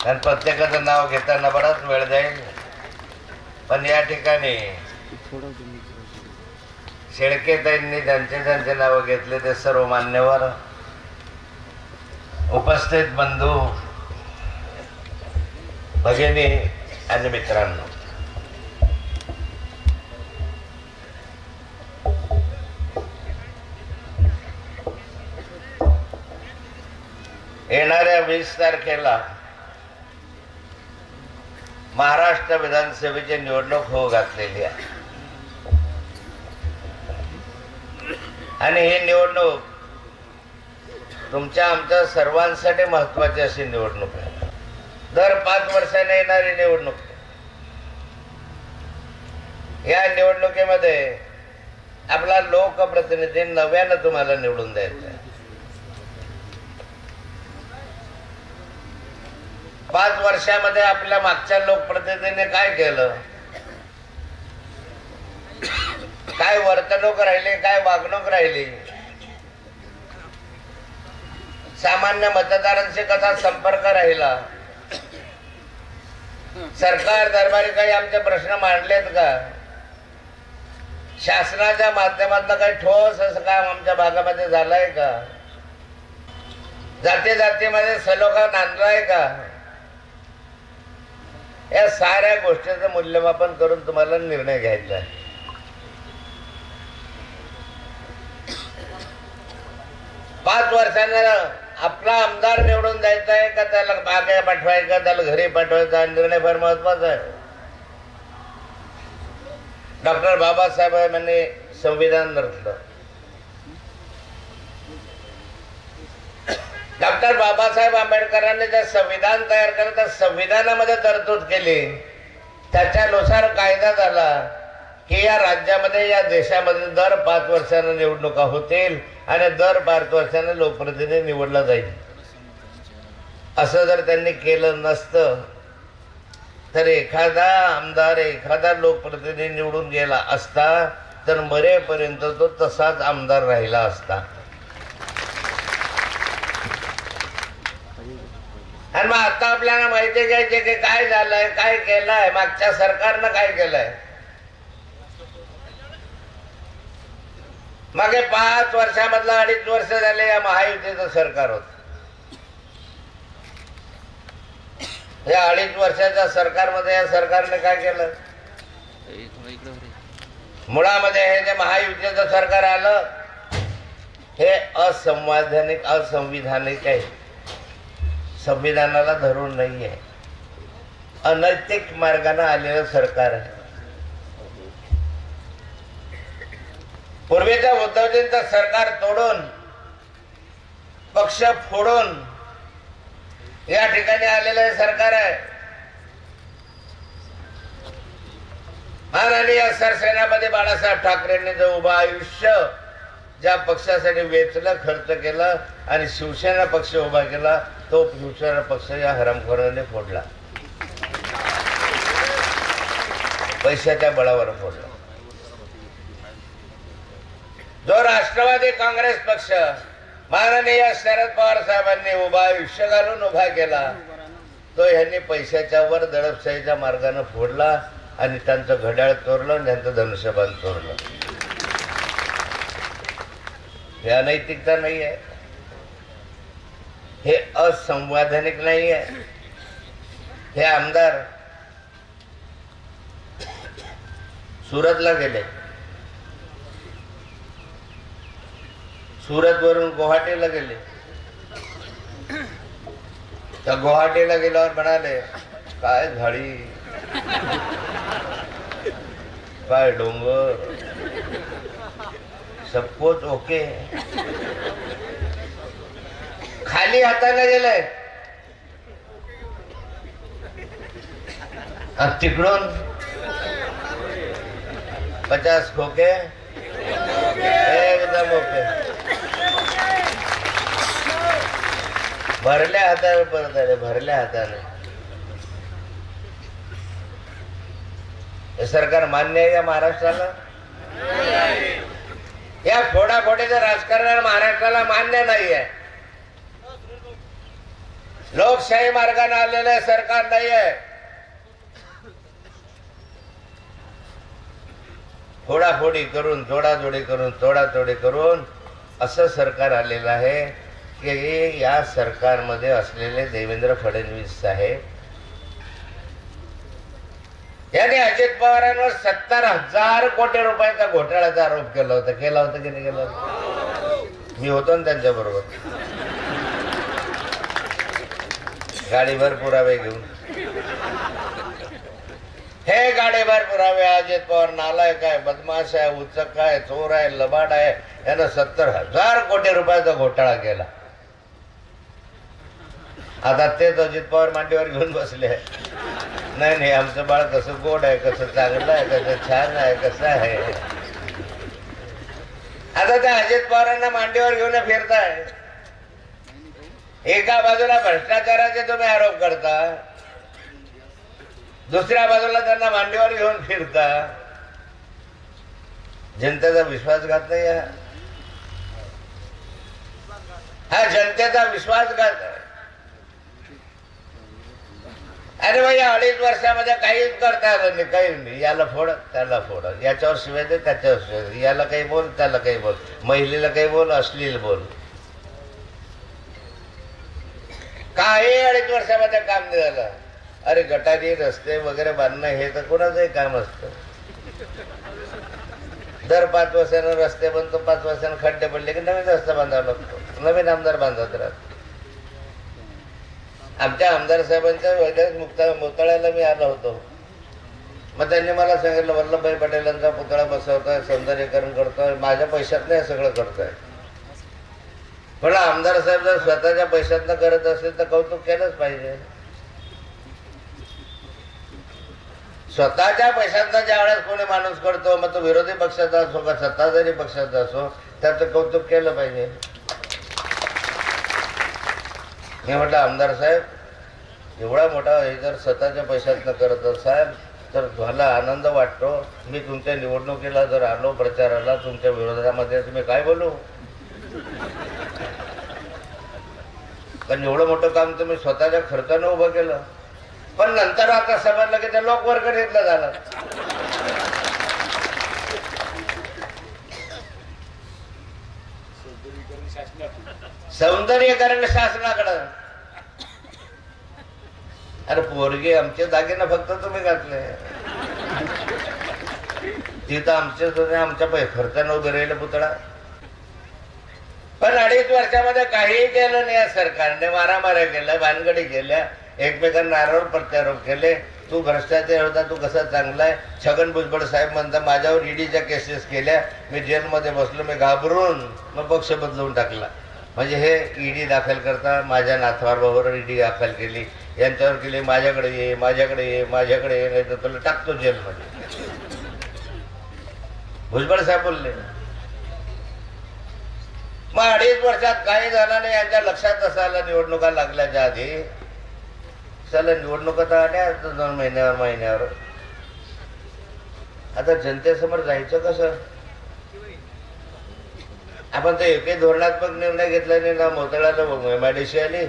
कारण प्रत्येकाचं नाव घेताना बराच वेळ जाईल, पण या ठिकाणी शेळकेताईंनी ज्यांचे नाव घेतले ते सर्व मान्यवर, उपस्थित बंधू भगिनी आणि मित्रांनो, येणाऱ्या 20 तारखेला महाराष्ट्र विधानसभेची निवडणूक होऊ घातलेली आहे आणि ही निवडणूक तुमच्या आमच्या सर्वांसाठी महत्वाची अशी निवडणूक आहे. दर 5 वर्षांनी येणारी निवडणूक. या निवडणुकीमध्ये आपला लोकप्रतिनिधी नव्यानं तुम्हाला निवडून द्यायचा आहे. 5 वर्षामध्ये आपल्या मागच्या लोकप्रतिनिधीने काय केलं, काय वर्तणूक राहिली, काय वागणूक राहिली, सामान्य मतदारांशी कसा संपर्क राहिला, सरकार दरबारी काही आमचे प्रश्न मांडलेत का, शासनाच्या माध्यमातून काही ठोस असं काम आमच्या भागामध्ये झालंय का, जाती जातीमध्ये सलोखा नांदलाय का, या साऱ्या गोष्टीचं मूल्यमापन करून तुम्हाला निर्णय घ्यायचा आहे. पाच वर्षांना आपला आमदार निवडून द्यायचा आहे का त्याला मागे पाठवायचा, त्याला घरी पाठवायचा, निर्णय फार महत्वाचा आहे. डॉक्टर बाबासाहेबांनी संविधान रचलं. डॉक्टर बाबासाहेब आंबेडकरांनी जे संविधान तयार केलं त्या संविधानामध्ये तरतूद केली, त्याच्यानुसार कायदा झाला की या राज्यामध्ये या देशामध्ये दर 5 वर्षांना निवडणुका होतील आणि दर 5 वर्षांना लोकप्रतिनिधी निवडला जाईल. असं जर त्यांनी केलं नसतं तर एखादा आमदार एखादा लोकप्रतिनिधी निवडून गेला असता तर मरेपर्यंत तो तसाच आमदार राहिला असता. आणि मग आता आपल्याला माहिती घ्यायचे की काय झालंय, काय केलंय, मागच्या सरकारनं काय केलंय. मागे 5 वर्षामधलं 2.5 वर्ष झाले या महायुतीचं सरकार होत. या 2.5 वर्षाच्या सरकारमध्ये या सरकारने काय केलं, मुळामध्ये हे जे महायुतीचं सरकार आलं हे असंवैधानिक असंविधानिक आहे, संविधानाला धरून नाही आहे, अनैतिक मार्गाने आलेलं सरकार आहे. पूर्वीच्या उद्धवजींचं सरकार तोडून पक्ष फोडून या ठिकाणी आलेलं हे सरकार आहे. माननीय सरसेनापती बाळासाहेब ठाकरेंनी जो उभं आयुष्य ज्या पक्षासाठी वेचलं, खर्च केला आणि शिवसेना पक्ष उभा केला, तो शिवसेना पक्ष या हरामखोराने फोडला, पैशाच्या बळावर फोडला. जो राष्ट्रवादी काँग्रेस पक्ष माननीय शरद पवार साहेबांनी उभा आयुष्य घालून उभा केला, तो यांनी पैशाच्या वर दडपशाहीच्या मार्गाने फोडला आणि त्यांचं घड्याळ चोरलं आणि त्यांचं धनुष्यबाण चोरलं. हे अनैतिकता नाही आहे, हे असंवैधानिक नाही आहे. हे आमदार सुरतला गेले, सुरत वरून गुवाहाटीला गेले. त्या गुवाहाटीला गेल्यावर म्हणाले काय झाडी, काय डोंगर, सबकोच ओके. खाली हाताने गेले, तिकडून 50 खोके एकदम ओके. भरल्या हाताने परत आले, भरल्या हाताने. हे सरकार मान्य आहे या महाराष्ट्राला? या फोडाफोडीचं राजकारण महाराष्ट्राला मान्य नाही आहे. लोकशाही मार्गाने आलेलं सरकार नाही आहे. फोडाफोडी करून, जोडाजोडी करून, तोडातोडी करून असं सरकार आलेलं आहे की या सरकारमध्ये असलेले देवेंद्र फडणवीस साहेब याने अजित पवारांवर 70,000 कोटी रुपयाचा घोटाळ्याचा आरोप केला होता. केला होता की नाही केला होता? मी होतो ना त्यांच्या बरोबर, गाडीभर पुरावे घेऊन. हे गाडीभर पुरावे अजित पवार नालायक आहे, बदमाश आहे, उचक आहे, चोर आहे, लबाड आहे, यानं 70,000 कोटी रुपयाचा घोटाळा केला. आता तेच अजित पवार मांडीवर घेऊन बसले. नाही नाही, आमचं बाळ कसं गोड आहे, कसं चांगलं आहे, कसं छान आहे, कसं आहे. आता त्या अजित पवारांना मांडीवर घेऊन फिरताय. एका बाजूला भ्रष्टाचाराचे तुम्ही आरोप करता, दुसऱ्या बाजूला त्यांना मांडीवर घेऊन फिरता. जनतेचा विश्वासघात नाही हा जनतेचा विश्वासघात आहे. अरे भाई, 2.5 वर्षामध्ये काहीच करता आलं नाही, काही नाही. याला फोड, त्याला फोड, याच्यावर शिवाय दे, त्याच्यावर शिवाय दे, याला काही बोल, त्याला काही बोल, महिलेला काही बोल, अश्लील बोल. काही 2.5 वर्षामध्ये काम नाही झालं. अरे गटारी, रस्ते वगैरे बांधणं हे तर कोणाचंही काम असतं. दर 5 वर्षानं रस्ते बनतो, 5 वर्षानं खड्डे पडले की नवीन रस्ता बांधावा लागतो, नवीन आमदार बांधत राहतो. आमच्या आमदार साहेबांच्या वेगळ्याच मुताळ्याला मी आलो होतो. मग त्यांनी मला सांगितलं, वल्लभभाई पटेलांचा पुतळा बसवतोय, सौंदर्यीकरण करतोय, माझ्या पैशात नाही सगळं करतोय. पण आमदार साहेब जर स्वतःच्या पैशातनं करत असेल तर कौतुक केलंच पाहिजे. स्वतःच्या पैशातनं ज्या वेळेस कोणी माणूस करतो, मग तो विरोधी पक्षाचा असो का सत्ताधारी पक्षाचा असो, त्याचं कौतुक केलं पाहिजे. मी म्हटलं, आमदार साहेब, एवढा मोठा हे जर स्वतःच्या पैशातनं करत असाल तर मला आनंद वाटतो. मी तुमच्या निवडणुकीला जर आलो, प्रचाराला, तुमच्या विरोधामध्ये तुम्ही काय बोलू, पण एवढं मोठं काम तुम्ही स्वतःच्या खर्चानं उभं केलं. पण नंतर आता समजलं की ते लोकवर्गणीतलं झालं. सौंदर्यीकरण शासनाकडं. अरे पोरगे, आमचे दागिने फक्त तुम्ही घातले, तिथं आमच्या खर्चानं उभे राहिलं पुतळा. पण 2.5 वर्षामध्ये काही केलं नाही या सरकारने. मारामाऱ्या केल्या, भानगडी केल्या, एकमेकांना आरोप प्रत्यारोप केले. तू भ्रष्टाचार होता, तू कसा चांगला आहे. छगन भुजबळ साहेब म्हणता माझ्यावर ईडीच्या केसेस केल्या, मी जेलमध्ये बसलो, मी घाबरून मग पक्ष बदलवून टाकला. म्हणजे हे ईडी दाखल करता माझ्या नातवाबरोबर ईडी दाखल केली, यांच्यावर केली, माझ्याकडे ये, माझ्याकडे ये, माझ्याकडे ये, नाही तर तुला टाकतो जेलमध्ये. भुजबळ साहेब बोलले. मग 2.5 वर्षात काही झालं नाही. यांच्या लक्षात असायला निवडणुका लागल्याच्या आधी, चला निवडणुका तर आल्या 2 महिन्यावर. आता जनतेसमोर जायचं कसं? आपण तर एकही धोरणात्मक निर्णय घेतला नाही ना. मोताळ्याला MIDC आली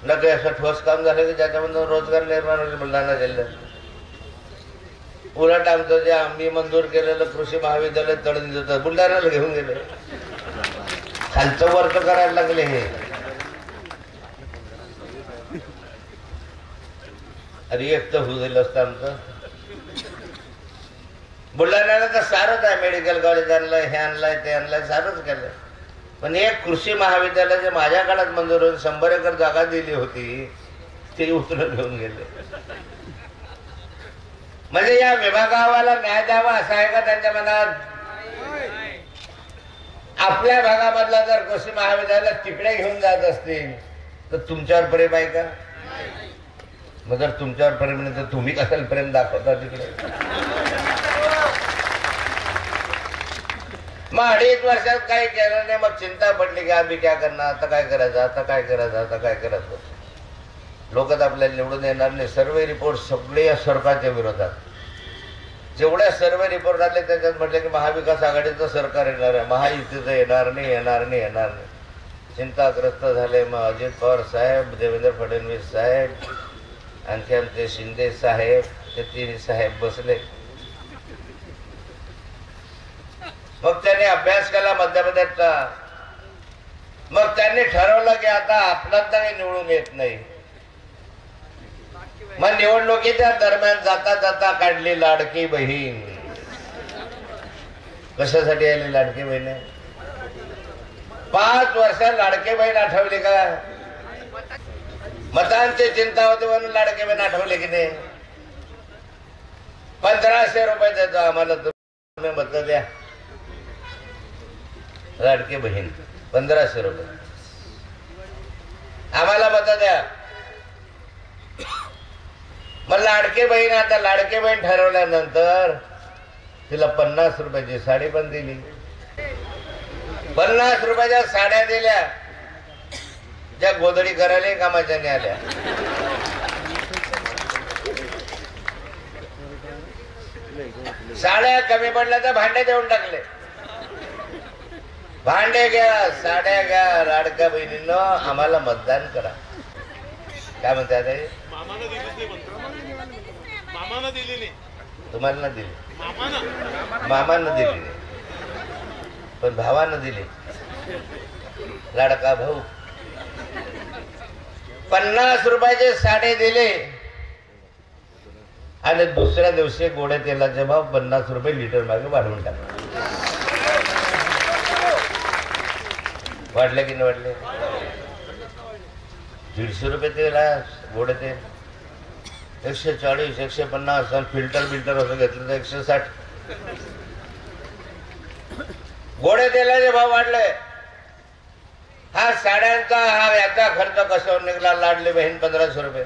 ना, काही असं ठोस काम झालं की ज्याच्यामधून रोजगार निर्माण होईल बुलढाणा जिल्ह्यात. उलट आमचं जे आम्ही मंजूर केलेलं कृषी महाविद्यालय तळणी देतात, बुलढाण्याला घेऊन गेले. खालचं वर्क करायला लागले. हे अरे एक तर होऊ दिलं असतं आमचं. बुलढाण्याला तर सारंच आहे, मेडिकल कॉलेज आणलंय, हे आणलंय, ते आणलंय, सारंच केलंय. पण एक कृषी महाविद्यालय जे माझ्या काळात मंजूर होऊन 100 एकर जागा दिली होती, ते उचलून घेऊन गेले. म्हणजे या विभागावाला न्याय द्यावा असं आहे का त्यांच्या मनात? आपल्या भागामधला जर कृषी महाविद्यालय तिकडे घेऊन जात असतील तर तुमच्यावर प्रेम आहे का? मग जर तुमच्यावर प्रेम नाही तर तुम्ही कशाला प्रेम दाखवता तिकडे? मग 2.5 वर्षात काही केलं नाही. मग चिंता पडली की आम्ही काय करणार, आता काय करायचं, आता काय करायचं, आता काय करायचं. लोक तर आपल्याला निवडून येणार नाही. सर्वे रिपोर्ट सगळे या सरकारच्या विरोधात. जेवढ्या सर्वे रिपोर्ट आले त्याच्यात म्हटलं की महाविकास आघाडीचं सरकार येणार आहे, महायुतीचं येणार नाही. चिंताग्रस्त झाले. मग अजित पवार साहेब, देवेंद्र फडणवीस साहेब, आणखी आमचे शिंदे साहेब, ते तिन्ही साहेब बसले. मग त्यांनी अभ्यास केला मध्य प्रदेशचा. मग त्यांनी ठरवलं की आता आपलं तरी निवडून येत नाही. मग निवडणुकीच्या दरम्यान जाता जाता काढली लाडकी बहीण. कशासाठी आली लाडकी बहीण? 5 वर्ष लाडकी बहीण आठवली का? मतांची चिंता होती म्हणून लाडकी बहीण आठवली की नाही? 1500 रुपये देतो आम्हाला, तुम्ही मत द्या. लाडकी बहीण 1500 रुपये आम्हाला मत द्या. मग लाडकी बहीण, आता लाडकी बहीण ठरवल्यानंतर तिला 50 रुपयाची साडी पण दिली. 50 रुपयाच्या साड्या दिल्या, ज्या गोधडी करायला कामाच्या नाही आल्या. साड्या कमी पडल्या तर भांडे देऊन टाकले. भांडे घ्या, साड्या घ्या, लाडक्या बहिणींनो आम्हाला मतदान करा. काय म्हणतात? तुम्हाला ना दिली, मामांना दिली, पण भावांना दिली. लाडका भाऊ 50 रुपयाचे साडे दिले आणि दुसऱ्या दिवशी गोड्या तेलाचे भाव 50 रुपये लिटर मागे वाढवून टाकले. वाढले की नाही वाढले? 150 रुपये तेल आहे गोडे तेल, 140, 150, फिल्टर असं घेतलं तर 160. गोडे तेलाचे भाव वाढले. हा साड्यांचा, हा याचा खर्च कशावर निघाला? लाडली बहीण 1500 रुपये.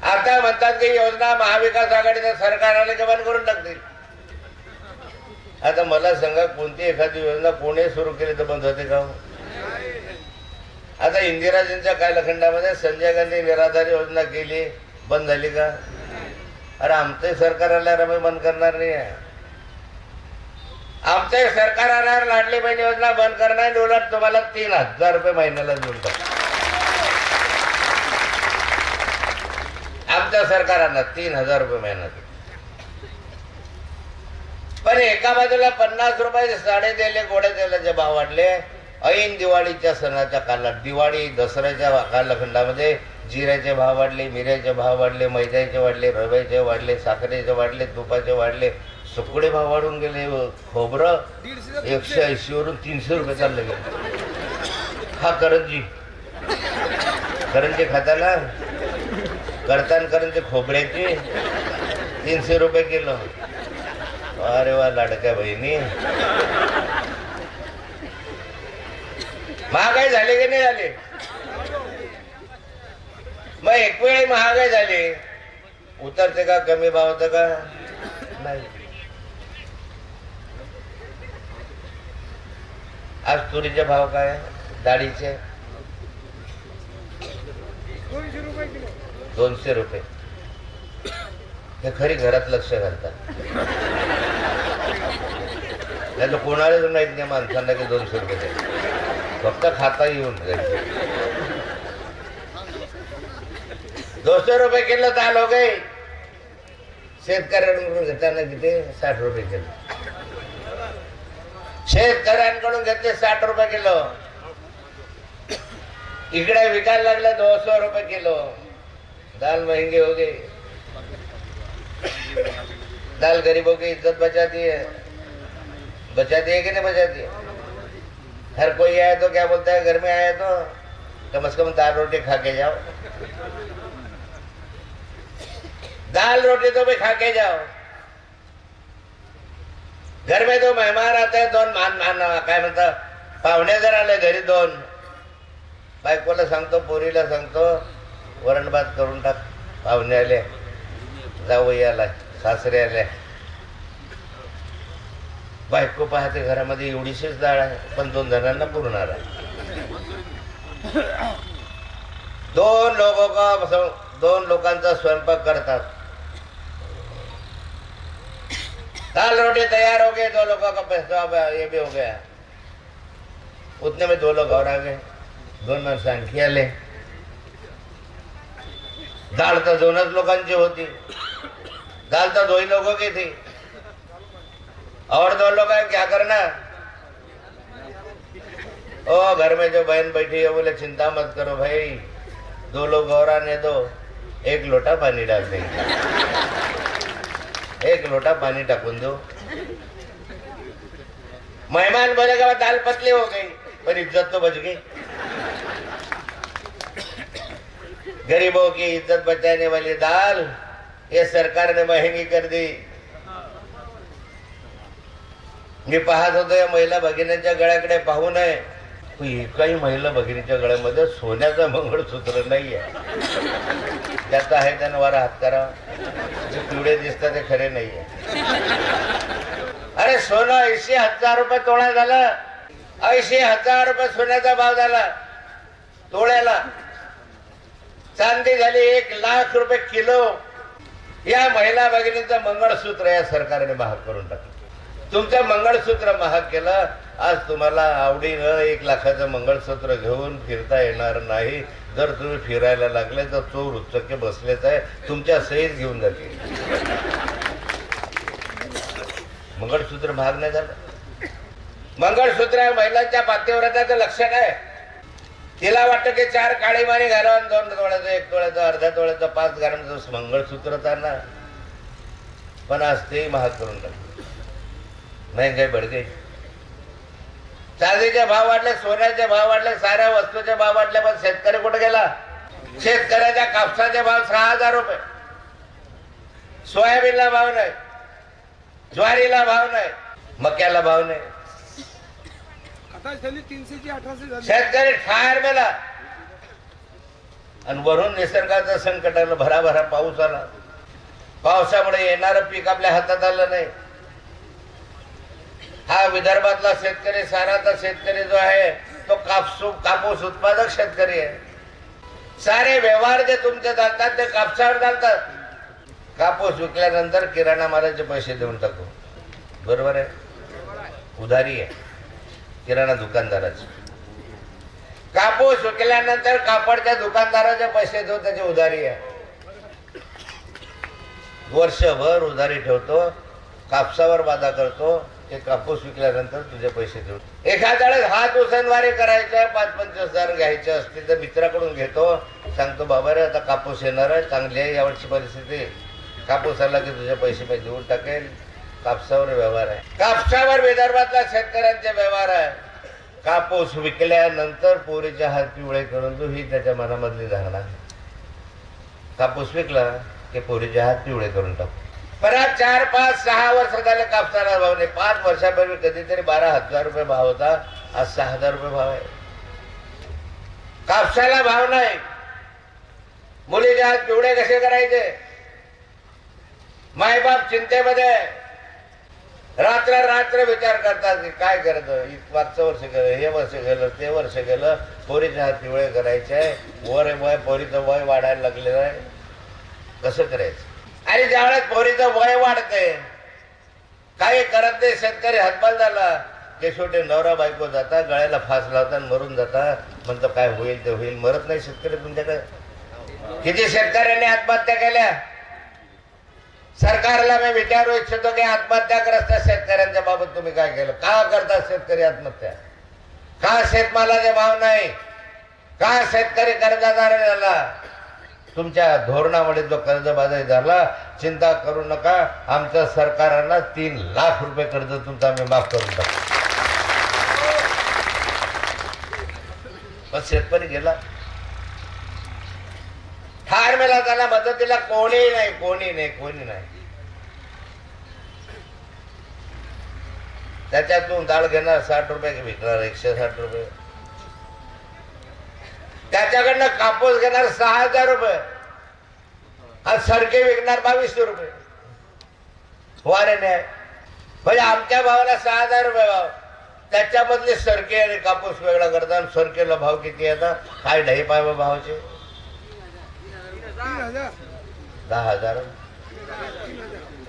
आता म्हणतात की योजना महाविकास आघाडीचं सरकार आले की बंद करून टाकतील. आता मला सांगा, कोणती एखादी योजना कोणी सुरू केली तर बंद होते का? आता इंदिराजींच्या कालखंडामध्ये संजय गांधी निराधार योजना केली, बंद झाली का? अरे आमचे सरकार आल्यावर आम्ही बंद करणार नाही आहे. आमचे सरकार आल्यावर लाडली बहीण योजना बंद करणार, उलट तुम्हाला 3000 रुपये महिन्याला देऊन टाक. आमच्या सरकारांना 3000 रुपये महिन्यात. पण एका बाजूला 50 रुपयाचे साडे दिले, गोड्या तेलाचे भाव वाढले. ऐन दिवाळीच्या सणाच्या काळात, दिवाळी दसऱ्याच्या कालखंडामध्ये जिऱ्याचे भाव वाढले, मिऱ्याचे भाव वाढले, मैद्याचे वाढले, रव्याचे वाढले, साखरेचे वाढले, तुपाचे वाढले, सुकडे भाव वाढून गेले. खोबरं 180 वरून 300 रुपये चालले गेले. हा करंजी खाताना करंजी खोबऱ्याची 300 रुपये किलो. अरे वा लाडक्या बहिणी, महागाई झाली की नाही झाली? मग एक वेळी महागाई झाली, उतरते का? कमी भाव होतं का? नाही. आज तुरीचे भाव काय? डाळीचे 200 रुपये. हे खरी घरात लक्ष घालतात. नाही कोणालाच माहित नाही माणसांना की 200 रुपये द्यायचे. फक्त खाता येऊन जायचे. 200 रुपये किलो दाल हो गई. शेतकऱ्यांकडून घेताना किती? 60 रुपये किलो. शेतकऱ्यांकडून घेतले 60 रुपये किलो. इकडे विकायला लागले 200 रुपये किलो. दाल महंगी हो गई. दाल गरीबों की इज्जत बचाती है कि नहीं बचाती? हर कोई आए तो क्या बोलता है, घर में आए तो कम से कम दाल रोटी खा के जाओ. दाल रोटी तो भी खा के जाओ. घर में तो मेहमान आते हैं, 2 मान काय म्हणतात, पाहुणे जर आले घरी 2, बायकोला सांगतो, पोरीला सांगतो, वरण भात करून टाक. पाहुणे आले, जावई आला, सासरे आले. बायको पाहते घरामध्ये एवढीशीच डाळ आहे, पण 2 जणांना पुरणार आहे. 2 लोकांचा स्वयंपाक करतात. दाल रोटी तैयार हो गई, 2 लोगों का पैसा ये भी हो गया. उतने में 2 लोग और आ गए, 2 माणसं आणखी आले. दाल तर 2च लोकांची होती. दाल तो 2 ही लोगों की थी और 2 लोग है, क्या करना. ओ घर में जो बहन बैठी है बोले चिंता मत करो भाई, 2 लोग और आने दो, 1 लोटा पानी डाल देंगे. 1 लोटा पानी टाकून दो. मेहमान बोलेगा दाल पतली हो गई पर इज्जत तो बच गई. गरीबों की इज्जत बचाने वाली दाल ये सरकार ने महंगी कर दी. मी पाहत होतो या महिला भगिनींच्या गळ्याकडे पाहू नये. एकाही महिला भगिनीच्या गळ्यामध्ये सोन्याचं मंगळसूत्र नाहीये. त्याचा आहे त्यानं वारा हात करा. जे पिवळे दिसतात ते खरे नाहीये. अरे सोनं 80,000 रुपये तोळा झालं. 80,000 रुपये सोन्याचा भाव झाला तोळ्याला. चांदी झाली 1,00,000 रुपये किलो. या महिला भगिनीचं मंगळसूत्र या सरकारने महाग करून टाकलं. तुमचं मंगळसूत्र महाग केलं. आज तुम्हाला आवडीनं 1,00,000चं मंगळसूत्र घेऊन फिरता येणार नाही. जर तुम्ही फिरायला लागले तर चोर उच्चके बसलेच आहे, तुमच्या सहीच घेऊन जातील. मंगळसूत्र महाग नाही झालं. मंगळसूत्र महिलांच्या पातिव्रत्याचं लक्षण आहे. तिला वाटतं की 4 काळी माणी घालून 2 तोळ्याचं, 1 तोळ्याचं, अर्ध्या तोळ्याचं, 5 ग्रामचं मंगळसूत्र त्यांना. पण आज ते महाग करून टाकलं. महंगाई बढ़ गई. चांदीचे भाव वाढले, सोन्याचे भाव वाढले, साऱ्या वस्तूचे भाव वाढले. पण शेतकरी कुठे गेला. शेतकऱ्याच्या कापसाचे भाव 6,000 रुपये. सोयाबीनला भाव नाही, ज्वारीला भाव नाही, मक्याला भाव नाही. शेतकरी ठार मेला. आणि वरून निसर्गाचं संकट आलं. भराभरा पाऊस आला. पावसामुळे येणारं पीक आपल्या हातात आलं नाही. हा विदर्भातला शेतकरी, साराचा शेतकरी जो आहे तो कापूस उत्पादक शेतकरी आहे. सारे व्यवहार जे तुमचे चालतात ते कापसावर चालतात. कापूस विकल्यानंतर किराणा मालाचे पैसे देऊन टाकू. बरोबर आहे. उधारी आहे किराणा दुकानदाराची. कापूस विकल्यानंतर कापडच्या दुकानदाराचे पैसे देऊ, त्याची उधारी आहे. वर्षभर उधारी ठेवतो, कापसावर वादा करतो. ते कापूस विकल्यानंतर तुझे पैसे देऊ. एखाद्या वेळेस हात उसनवारी करायचं, 5-25,000 घ्यायचे असतील तर मित्राकडून घेतो. सांगतो बाबा रे आता कापूस येणार आहे, चांगली आहे यावर्षी परिस्थिती. कापूस आला की तुझे पैसे देऊन टाकेल. कापसावर व्यवहार आहे. कापसावर विदर्भातल्या शेतकऱ्यांचे व्यवहार आहे. कापूस विकल्यानंतर पोरीचे हात पिवळे करून तू ही त्याच्या मनामधली धारणा. कापूस विकला की पोरीचे हात पिवळे करून टाकू. परत 4, 5, 6 वर्ष झाले कापसाला भाव नाही. 5 वर्षापूर्वी कधीतरी 12,000 रुपये भाव होता. आज 6,000 रुपये भाव आहे. कापसाला भाव नाही. मुलीचे हात पिवळे कसे करायचे. मायबाप चिंतेमध्ये रात्र विचार करतात की काय करायचं. मागचं वर्ष गेलं, हे वर्ष गेलं, ते वर्ष गेलं. पोरीचे हात पिवळे करायचे आहे. वय पोरीचं वय वाढायला लागलेलं आहे. कसं करायचं. आणि ज्यावेळेस पोरीचं वय वाढते, काही करत नाही शेतकरी हातपाल झाला की शेवटी नवरा बायको जाता, गळ्याला फास लावतात, मरून जातात. म्हणतो काय होईल ते होईल. मरत नाही शेतकरी तुमच्याकडे. किती शेतकऱ्यांनी आत्महत्या केल्या. सरकारला मी विचारू इच्छितो की आत्महत्याग्रस्त शेतकऱ्यांच्या बाबत तुम्ही काय केलं. का करतात शेतकरी आत्महत्या. का शेतमालाचे भाव नाही. का शेतकरी कर्जदार झाला. तुमच्या धोरणामुळे जो कर्जबाजारी झाला. चिंता करू नका, आमच्या सरकारला 3 लाख रुपये कर्ज तुमचा आम्ही माफ करून टाकू. पण शेतकरी गेला ठार मेला. त्याला मदतीला कोणी नाही. त्याच्यातून डाळ घेणार 60 रुपये, विकणार 160 रुपये. त्याच्याकडनं कापूस घेणार 6,000 रुपये. आज सरके विकणार 2200 रुपये. वारे नाही. म्हणजे आमच्या भावाला 6,000 रुपये भाव. त्याच्या बदली सरके आणि कापूस वेगळा करतात. सरकेला भाव किती आता काय ढाई पाय भावाचे 10,000,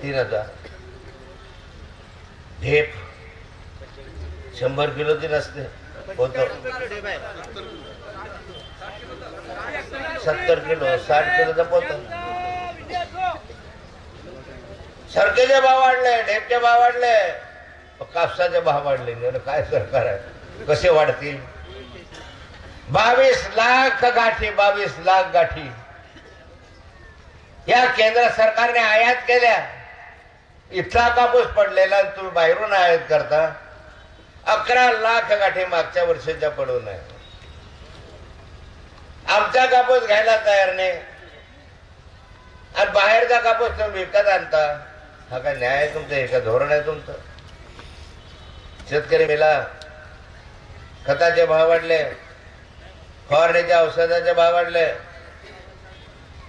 3,000. ढेप 100 किलोची नसते. होतं 70 किलो 60 किलोचा पोतं. सरकेचे भाव वाढले, ढेपचे भाव वाढले, कापसाचे भाव वाढले. काय सरकार आहे, कसे वाढतील? 22 लाख गाठी, 22 लाख गाठी या केंद्र सरकारने आयात केल्या. इथला कापूस पडलेला तुम्ही बाहेरून आयात करता. 11 लाख गाठी मागच्या वर्षीच्या पडून आहे. आमचा कापूस घ्यायला तयार नाही आणि बाहेरचा कापूस तुम्ही विकत आणता. हा काय न्याय आहे तुमचं? हे का धोरण आहे तुमचं? शेतकरी मेला, खताचे भाव वाढले, फवारणीच्या औषधाचे भाव वाढले.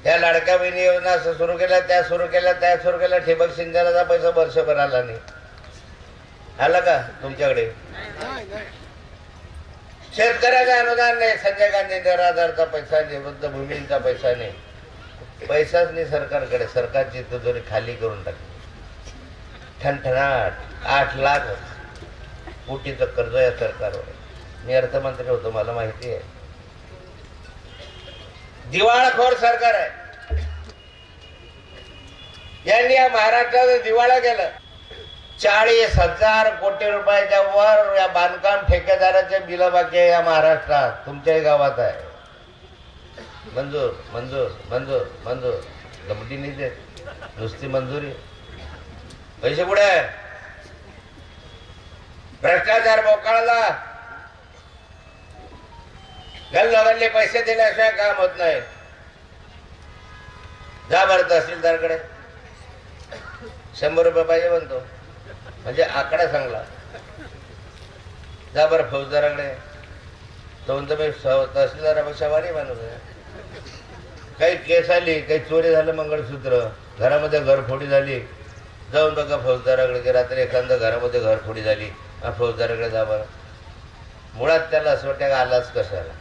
त्या लाडक्या बहिणी योजना सुरू केल्या, त्या सुरू केल्या, ठिबक सिंचनाचा पैसा वर्षभर आला नाही. आला का तुमच्याकडे? शेतकऱ्याचं अनुदान नाही, संजय गांधी निराधारचा पैसा नाही, वृद्धभूमींचा पैसा नाही, पैसाच नाही सरकारकडे. सरकारची तिजोरी खाली करून टाकली. ठणठणाट 8 लाख कोटीचं कर्ज या सरकारवर. मी अर्थमंत्री होतो, मला माहिती आहे. दिवाळखोर सरकार आहे. यांनी या महाराष्ट्राचं दिवाळा केलं. 40,000 कोटी रुपयाच्या वर या बांधकाम ठेकेदाराचे बिल बाकी आहे या महाराष्ट्रात. तुमच्याही गावात आहे. मंजूर मंजूर मंजूर मंजूर गमती नाही देत, नुसती मंजुरी. पैसे कुठे आहे? भ्रष्टाचार बोकाळला. गल्लोगल्ली पैसे दिल्याशिवाय काम होत नाही. जा बरं तहसीलदारकडे, 100 रुपये पाहिजे म्हणतो, म्हणजे आकडा सांगला. जा बरं फौजदाराकडे, तो म्हणतो मी तहसीलदारापेक्षा वारी माणूस आहे. काही केस आली, काही चोरी झालं, मंगळसूत्र, घरामध्ये घरफोडी झाली, जाऊन बघा फौजदाराकडे. की रात्री एखादं घरामध्ये घरफोडी झाली, फौजदाराकडे जा बरं. मुळात त्याला असं वाटतं आलाच कशाला.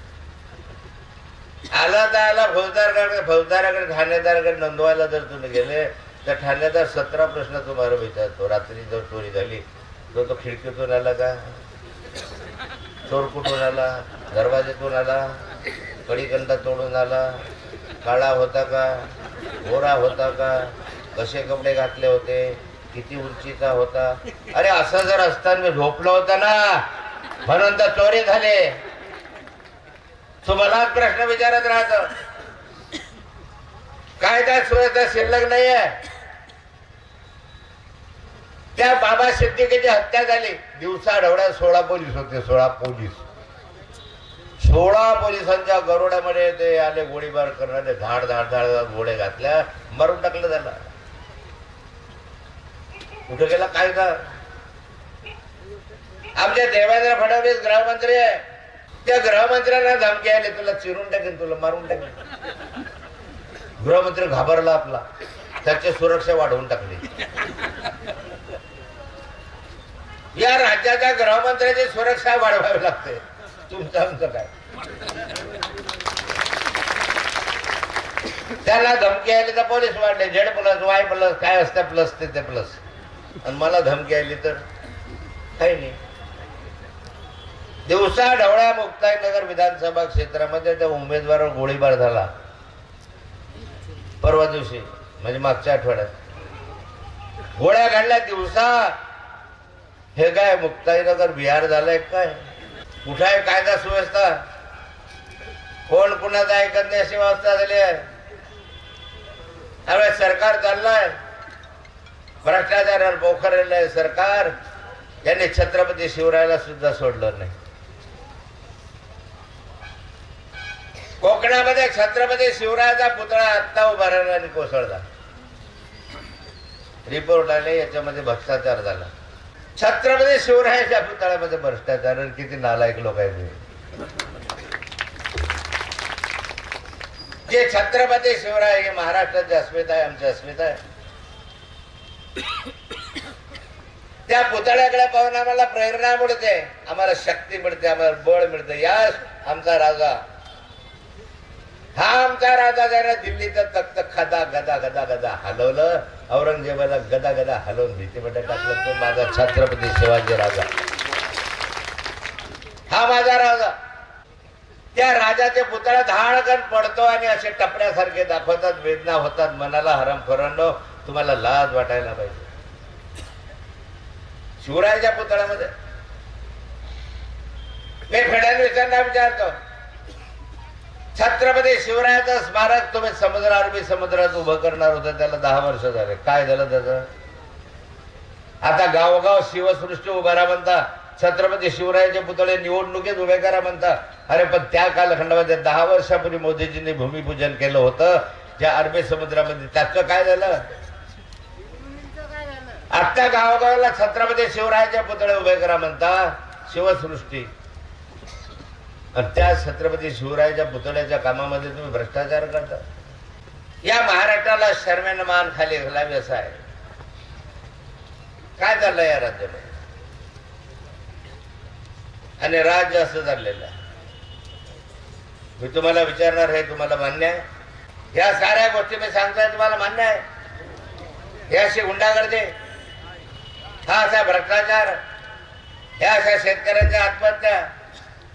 आला तर आला फौजदाराकडे ठाणेदाराकडे नोंदवायला जर तुम्ही गेले तर ठाणेदार 17 प्रश्न तुम्हाला विचारतो. रात्री जर चोरी झाली तो खिडकीतून आला का, चोर कुठून आला, दरवाजेतून आला, कढीकंडा तोडून आला, काळा होता का, गोरा होता का, कसे कपडे घातले होते, किती उंचीचा होता. अरे असं जर असताना झोपलं होतं ना म्हणून तर चोरी झाले. तुम्हालाच प्रश्न विचारत राहत. कायदा सुव्यवस्था शिल्लक नाहीये. त्या बाबा सिद्दीकीची हत्या झाली. दिवसा ढवळ्या 16 पोलीस होते. 16 पोलिसांच्या गरुडामध्ये ते आले गोळीबार करणारे. धाड धाड धाड गोळे घातल्या, मारून टाकलं त्याला. कुठे गेला कायदा? आमचे देवेंद्र फडणवीस गृहमंत्री आहे. त्या गृहमंत्र्यांना धमकी आली, तुला चिरून टाकेन, तुला मारून टाकेन. गृहमंत्री घाबरला आपला, त्याची सुरक्षा वाढवून टाकली. या राज्याच्या गृहमंत्र्याची सुरक्षा वाढवावी लागते. तुमचं आमचं काय? त्याला धमकी आली तर पोलीस वाढले. Z+Y+ काय असतं, प्लस ते प्लस. आणि मला धमकी आली तर काही नाही. दिवसा ढवळ्या मुक्ताईनगर विधानसभा क्षेत्रामध्ये त्या उमेदवारावर गोळीबार झाला. परवा दिवशी म्हणजे मागच्या आठवड्यात गोळ्या काढल्या दिवसा. हे काय मुक्ताईनगर बिहार झालंय काय? कुठे आहे कायदा सुव्यवस्था? कोण कुणाचं ऐकत नाही अशी व्यवस्था झाली आहे. त्यामुळे सरकार चाललंय भ्रष्टाचारावर पोखरलेलं सरकार. यांनी छत्रपती शिवरायाला सुद्धा सोडलं नाही. कोकणामध्ये छत्रपती शिवरायाचा पुतळा आत्ता उभारला आणि कोसळला. रिपोर्ट आले, याच्यामध्ये भ्रष्टाचार झाला. छत्रपती शिवरायाच्या पुतळ्यामध्ये भ्रष्टाचार. किती नालायक लोक आहेत. जे छत्रपती शिवराय हे महाराष्ट्राची अस्मिता आहे, आमची अस्मिता आहे. त्या पुतळ्याकडे पाहून आम्हाला प्रेरणा मिळते, आम्हाला शक्ती मिळते, आम्हाला बळ मिळते. यास आमचा राजा, हा आमचा राजा जरा दिल्लीचं तख्त गदा गदा गदा गदा हलवलं. औरंगजेबाला गदा गदा हलवून भीतीमध्ये टाकलं. तो माझा छत्रपती शिवाजी राजा. हा माझा राजा. त्या राजाचे पुतळा धाडकन पडतो आणि असे टपऱ्यासारखे दाखवतात, वेदना होतात मनाला. हरामखोरांनो, तुम्हाला लाज वाटायला पाहिजे. शिवरायाच्या पुतळ्यामध्ये मी फडणवीसांना विचारतो, छत्रपती शिवरायाचं स्मारक तुम्ही अरबी समुद्रात उभं करणार होतं, त्याला 10 वर्ष झाले. काय झालं त्याचं? आता गावोगाव शिवसृष्टी उभारा म्हणता, छत्रपती शिवरायाचे पुतळे निवडणुकीत उभे करा म्हणता. अरे पण त्या कालखंडामध्ये 10 वर्षापूर्वी मोदीजींनी भूमिपूजन केलं होतं ज्या अरबी समुद्रामध्ये, त्याचं काय झालं? आता गावोगावला छत्रपती शिवरायाचे पुतळे उभे करा म्हणता, शिवसृष्टी. आणि त्या छत्रपती शिवरायाच्या पुतळ्याच्या कामामध्ये तुम्ही भ्रष्टाचार करता. या महाराष्ट्राला शर्मेनं मान खाली घालावी असं आहे. काय चाललंय या राज्यामध्ये? आणि राज्य असं चाललेलं आहे. मी तुम्हाला विचारणार, हे तुम्हाला मान्य आहे? या साऱ्या गोष्टी मी सांगतोय, तुम्हाला मान्य आहे? हे अशी गुंडागर्दी, हा असा भ्रष्टाचार, ह्या अशा शेतकऱ्यांच्या आत्महत्या,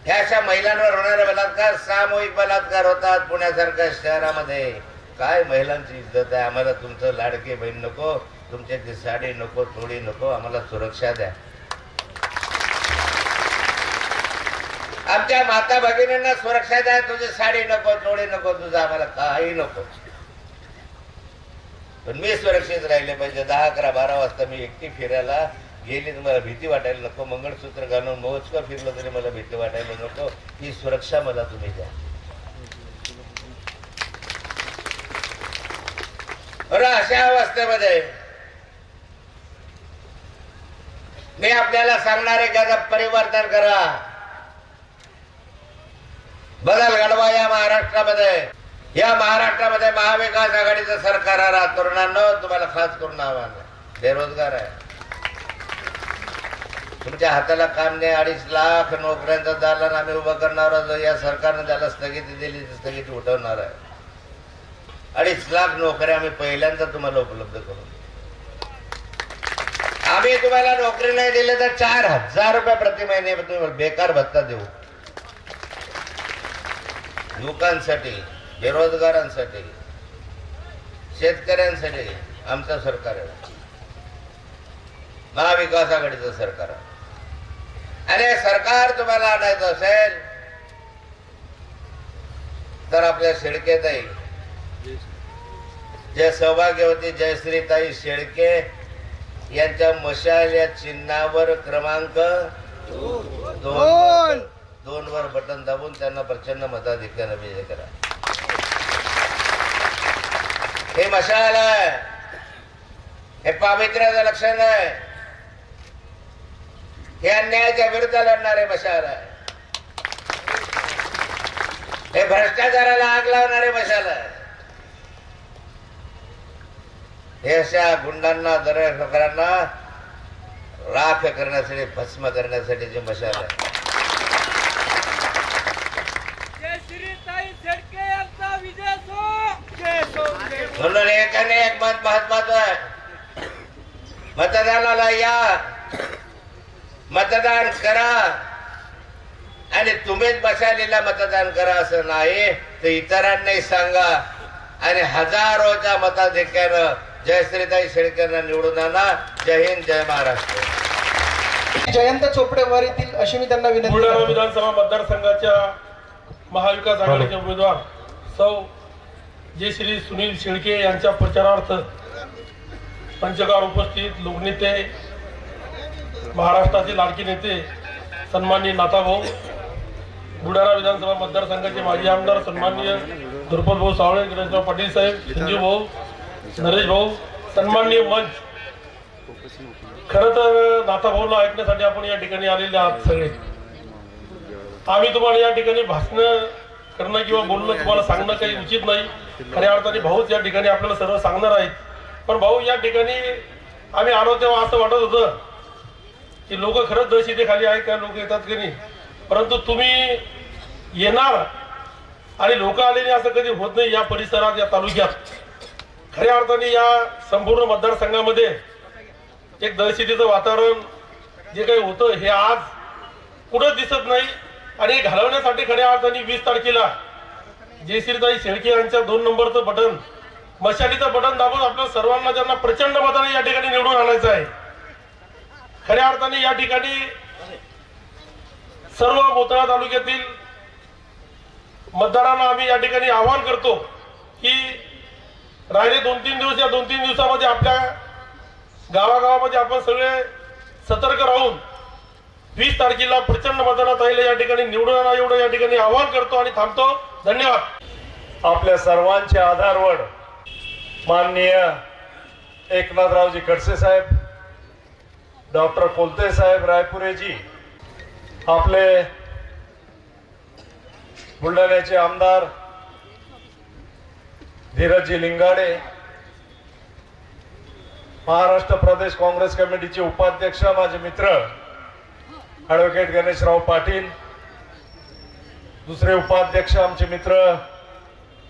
ह्या अशा महिलांवर होणारे बलात्कार, सामूहिक बलात्कार होतात पुण्यासारख्या शहरामध्ये. काय महिलांची इज्जत आहे? आम्हाला तुमचं लाडकी बहीण नको, तुमची साडी नको, चोळी नको, आम्हाला सुरक्षा द्या. आमच्या माता भगिनींना सुरक्षा द्या. तुझी साडी नको, चोळी नको, तुझं आम्हाला काही नको. पण मी सुरक्षित राहिले पाहिजे. 10, 11, 12 वाजता मी एकटी फिरायला गेली तर मला भीती वाटायला नको. मंगळसूत्र घालून मोजकं फिरलं तरी मला भीती वाटायला नको. ही सुरक्षा मला तुम्ही द्या. बरं, अशा अवस्थेमध्ये मी आपल्याला सांगणार आहे, त्याचं परिवर्तन करा, बदल घडवा या महाराष्ट्रामध्ये. या महाराष्ट्रामध्ये महाविकास आघाडीचं सरकार आहे. तरुणांनो, तुम्हाला खास करून आव्हान आहे, बेरोजगार आहे, तुमच्या हाताला काम नाही. 2.5 लाख नोकऱ्यांचा दालन आम्ही उभं करणार आहोत. या सरकारने त्याला स्थगिती दिली, स्थगिती उठवणार आहे. 2.5 लाख नोकऱ्या आम्ही पहिल्यांदा तुम्हाला उपलब्ध करू. आम्ही तुम्हाला नोकरी नाही दिली तर 4,000 रुपये प्रति महिने तुम्हाला बेकार भत्ता देऊ. युवकांसाठी, बेरोजगारांसाठी, शेतकऱ्यांसाठी आमचं सरकार आहे, महाविकास आघाडीचं सरकार आहे. आणि सरकार तुम्हाला आणायचं असेल तर आपल्या शेळकेताई, जे सहभागी होती जयश्रीताई शेळके यांच्या मशाल या चिन्हावर क्रमांक 2 वर बटन दाबून त्यांना प्रचंड मताधिक्याने विजय करा. हे मशाल आहे, हे पावित्र्याचं लक्षण आहे, हे अन्यायाच्या विरुद्ध लढणारे मशाल आहे, हे भ्रष्टाचाराला आग लावणारे मशाल आहे, हे अशा गुंडांना, दरोडेखोरांना राख करण्यासाठी, भस्म करण्यासाठी जे मशाल आहे. म्हणून एक मत महत्वाचं आहे, मतदानाला या, मतदान करा. आणि तुम्हीच मशालीला मतदान करा असं नाही, तर इतरांनाही सांगा. आणि हजारोच्या मताधिक्यानं जयश्रीताई शेळकेंना निवडून आणा. जय हिंद, जय महाराष्ट्र. जयंत चोपडे वर येतील अशी मी त्यांना विनंती. बुलढाणा विधानसभा मतदारसंघाच्या महाविकास आघाडीचे उमेदवार सौ जे श्री सुनील शेळके यांच्या प्रचारार्थ पंचगाव उपस्थित लोकनेते, महाराष्ट्राचे लाडके नेते सन्माननीय नाथाभाऊ, बुलढाणा विधानसभा मतदारसंघाचे माजी आमदार सन्माननीय धुरपद भाऊ सावळे, गणेशराव पाटील साहेब, संजीव भाऊ, नरेश भाऊ, सन्माननीय मंच. खरं तर नाथाभाऊला ऐकण्यासाठी आपण या ठिकाणी आलेले आहात सगळे. आम्ही तुम्हाला या ठिकाणी भाषण करणं किंवा बोलणं तुम्हाला सांगणं काही उचित नाही. खऱ्या अर्थाने भाऊच या ठिकाणी आपल्याला सर्व सांगणार आहेत. पण भाऊ, या ठिकाणी आम्ही आलो तेव्हा असं वाटत होतं की लोक खरंच दहशतीखाली आहेत का, लोक येतात की नाही. परंतु तुम्ही येणार आणि लोक आलेली असं कधी होत नाही या परिसरात, या तालुक्यात. खऱ्या अर्थाने या संपूर्ण मतदारसंघामध्ये एक दहशतीचं वातावरण जे काही होतं हे आज कुठं दिसत नाही. आणि घालवण्यासाठी खऱ्या अर्थाने 20 तारखेला जयश्रीताई शेळके यांच्या 2 नंबरचं बटन, मशालीचं बटन दाबून आपल्या सर्वांना ज्यांना प्रचंड मताने या ठिकाणी निवडून आणायचं आहे. खऱ्या अर्थाने या ठिकाणी सर्व मोताळा तालुक्यातील मतदारांना आम्ही या ठिकाणी आवाहन करतो की राहिले 2-3 दिवस, या 2-3 दिवसामध्ये आपल्या गावागावामध्ये आपण सगळे सतर्क राहून 20 तारखेला प्रचंड मतदानात राहिले या ठिकाणी निवडून आणा एवढं या ठिकाणी आवाहन करतो आणि थांबतो. धन्यवाद. आपल्या सर्वांचे आधारवड माननीय एकनाथरावजी खडसे साहेब, डॉक्टर कोलते साहेब रायपुरेजी, आपले बुलढाण्याचे आमदार धीरजजी लिंगाडे, महाराष्ट्र प्रदेश काँग्रेस कमिटीचे उपाध्यक्ष माझे मित्र ॲडव्होकेट गणेशराव पाटील, दुसरे उपाध्यक्ष आमचे मित्र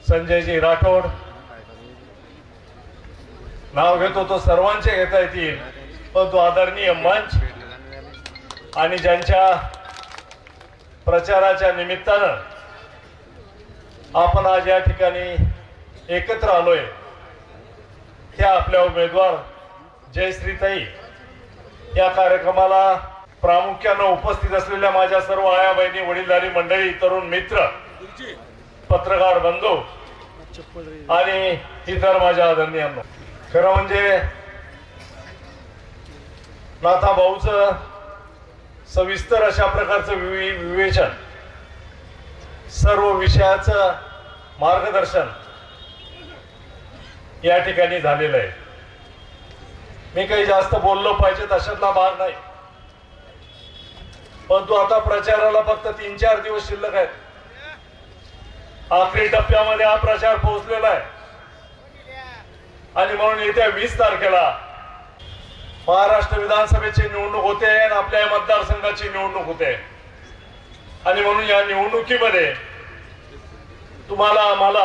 संजयजी राठोड, नाव घेतो तो सर्वांचे घेता येतील, पण तो आदरणीय मंच आणि ज्यांच्या प्रचाराच्या निमित्तानं आपण आज या ठिकाणी एकत्र आलोय, त्या आपल्या उमेदवार जयश्रीताई, या कार्यक्रमाला प्रामुख्यानं उपस्थित असलेल्या माझ्या सर्व आया बहिणी, वडीलधारी मंडळी, तरुण मित्र, पत्रकार बंधू आणि इतर माझ्या आदरणीयांनो, खरं म्हणजे नाथा भाऊचं सविस्तर अशा प्रकारचं विवेचन, सर्व विषयाचं मार्गदर्शन या ठिकाणी झालेलं आहे. मी काही जास्त बोललो पाहिजे तशातला भाग नाही, परंतु आता प्रचाराला फक्त 3-4 दिवस शिल्लक आहेत. आखरी टप्प्यामध्ये हा प्रचार पोहोचलेला आहे आणि म्हणून येत्या 20 तारखेला महाराष्ट्र विधानसभेची निवडणूक होते आणि आपल्या मतदारसंघाची निवडणूक होते आणि म्हणून या निवडणुकीमध्ये तुम्हाला आम्हाला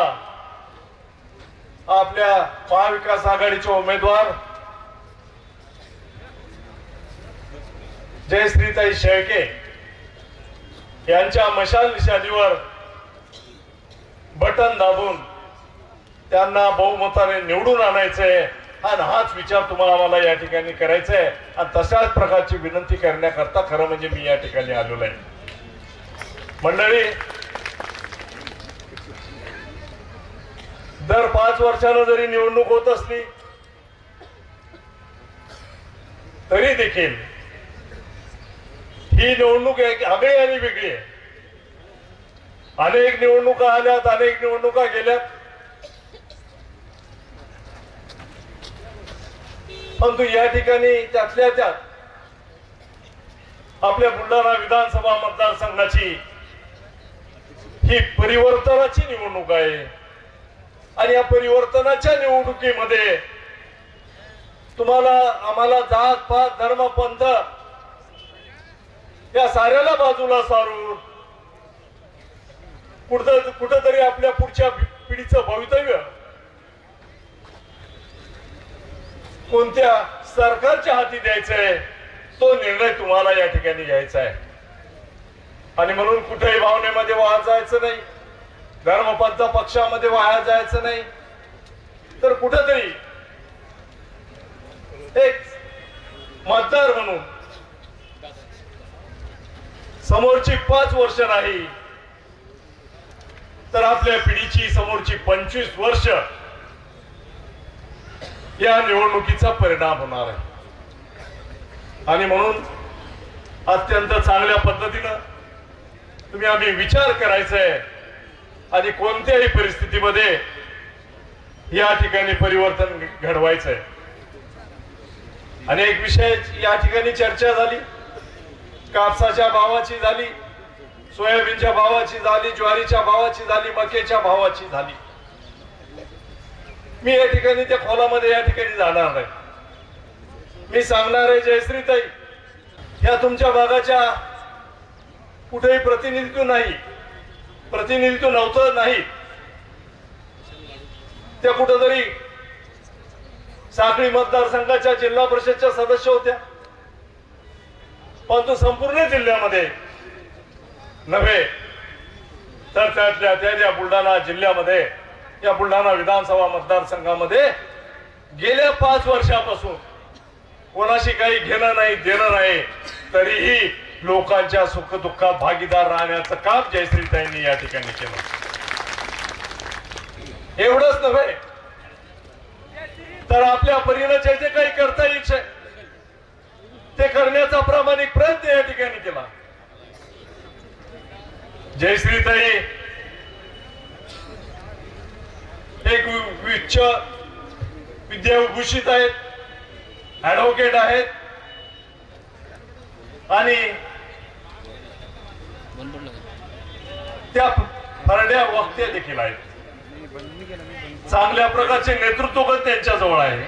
आपल्या महाविकास आघाडीचे उमेदवार जयश्रीताई शेळके यांच्या मशाल निशाणीवर बटन दाबून त्यांना बहुमताने निवडून आणायचंय आणि हाच विचार तुम्हाला मला या ठिकाणी करायचा आहे आणि तशाच प्रकारची विनंती करण्याकरता खरं म्हणजे मी या ठिकाणी आलेलो आहे. मंडळी, दर 5 वर्षानं जरी निवडणूक होत असली तरी देखील ही निवडणूक आगळी आणि वेगळी आहे. अनेक निवडणुका आल्यात, अनेक निवडणुका गेल्यात, परंतु या ठिकाणी त्यातल्या त्यात आपल्या बुलढाणा विधानसभा मतदारसंघाची ही परिवर्तनाची निवडणूक आहे आणि या परिवर्तनाच्या निवडणुकीमध्ये तुम्हाला आम्हाला जात पात धर्म पंथ या साऱ्याला बाजूला सारून कुठंतरी आपल्या पुढच्या पिढीचं भवितव्य कोणत्या सरकारच्या हाती द्यायचंय तो निर्णय तुम्हाला या ठिकाणी घ्यायचा आहे आणि म्हणून कुठेही भावनेमध्ये वाया जायचं नाही, धर्मपंथ पक्षामध्ये वाया जायचं नाही, तर कुठेतरी एक मतदार म्हणून समोरची 5 वर्ष नाही तर आपल्या पिढीची समोरची 25 वर्ष या निवडणुकीचा परिणाम होणार आहे आणि म्हणून अत्यंत चांगल्या पद्धतीनं तुम्ही आम्ही विचार करायचा आहे आणि कोणत्याही परिस्थितीमध्ये या ठिकाणी परिवर्तन घडवायचं आहे. अनेक विषय या ठिकाणी चर्चा झाली, कापसाच्या भावाची झाली, सोयाबीनच्या भावाची झाली, ज्वारीच्या भावाची झाली, मक्याच्या भावाची झाली. मी या ठिकाणी त्या खोलामध्ये या ठिकाणी जाणार नाही. मी सांगणार आहे जयश्रीताई या तुमच्या भागाच्या कुठेही प्रतिनिधित्व नव्हतं नाही, त्या कुठेतरी साखळी मतदारसंघाच्या जिल्हा परिषदच्या सदस्य होत्या, परंतु संपूर्ण जिल्ह्यामध्ये नव्हे तर त्यातल्या त्या बुलढाणा जिल्ह्यामध्ये, या बुलढाणा विधानसभा मतदारसंघामध्ये गेल्या 5 वर्षापासून कोणाशी काही घेणं नाही देणं नाही, तरीही लोकांच्या सुखदुःखात भागीदार राहण्याचं काम जयश्रीताईंनी या ठिकाणी केलं. एवढंच नव्हे तर आपल्या परीनं जे जे काही करता येईल ते करण्याचा प्रामाणिक प्रयत्न या ठिकाणी केला. जयश्रीताई एक उच्च विद्याभूषित आहेत, ऍडव्होकेट आहेत आणि त्या फरड्या वक्त्या देखील आहेत. चांगल्या प्रकारचे नेतृत्व पण त्यांच्या जवळ आहे.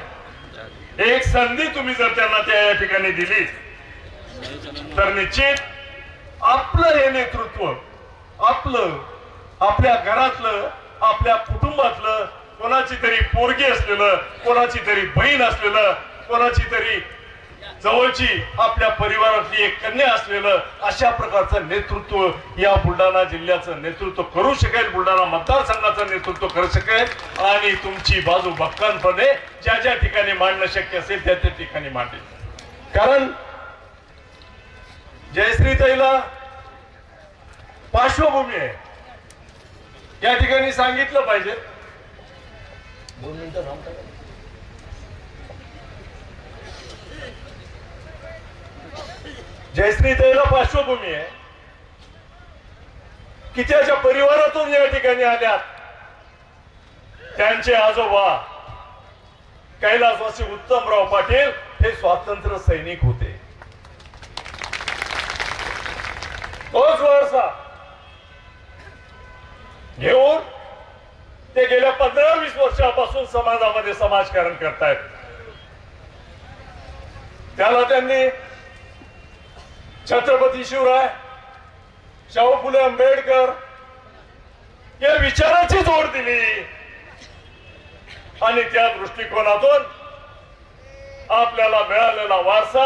एक संधी तुम्ही जर त्यांना त्या या ठिकाणी दिली तर निश्चित आपलं हे नेतृत्व, आपलं, आपल्या घरातलं, आपल्या कुटुंबातलं, कोणाची तरी पोरगी असलेलं, कोणाची तरी बहीण असलेलं, कोणाची तरी जवळची आपल्या परिवारातली एक कन्या असलेलं, अशा प्रकारचं नेतृत्व या बुलढाणा जिल्ह्याचं नेतृत्व करू शकेल, बुलढाणा मतदारसंघाचं नेतृत्व करू शकेल आणि तुमची बाजू भक्कमपणे ज्या ज्या ठिकाणी मांडणं शक्य असेल त्या त्या ठिकाणी मांडेल. कारण जयश्रीताईला पार्श्वभूमी आहे, या ठिकाणी सांगितलं पाहिजे. 2 मिनिटं थांबता. जयश्रीताईला पार्श्वभूमी आहे की त्याच्या परिवारातून या ठिकाणी आल्यात. त्यांचे आजोबा कैलासवासी उत्तमराव पाटील हे स्वातंत्र्य सैनिक होते. तोच वारसा घेऊन ते गेल्या 15-20 वर्षापासून समाजामध्ये समाजकारण करतायत. त्याला त्यांनी छत्रपती शिवराय, शाहू फुले आंबेडकर या विचाराची जोड दिली आणि त्या दृष्टिकोनातून आपल्याला मिळालेला वारसा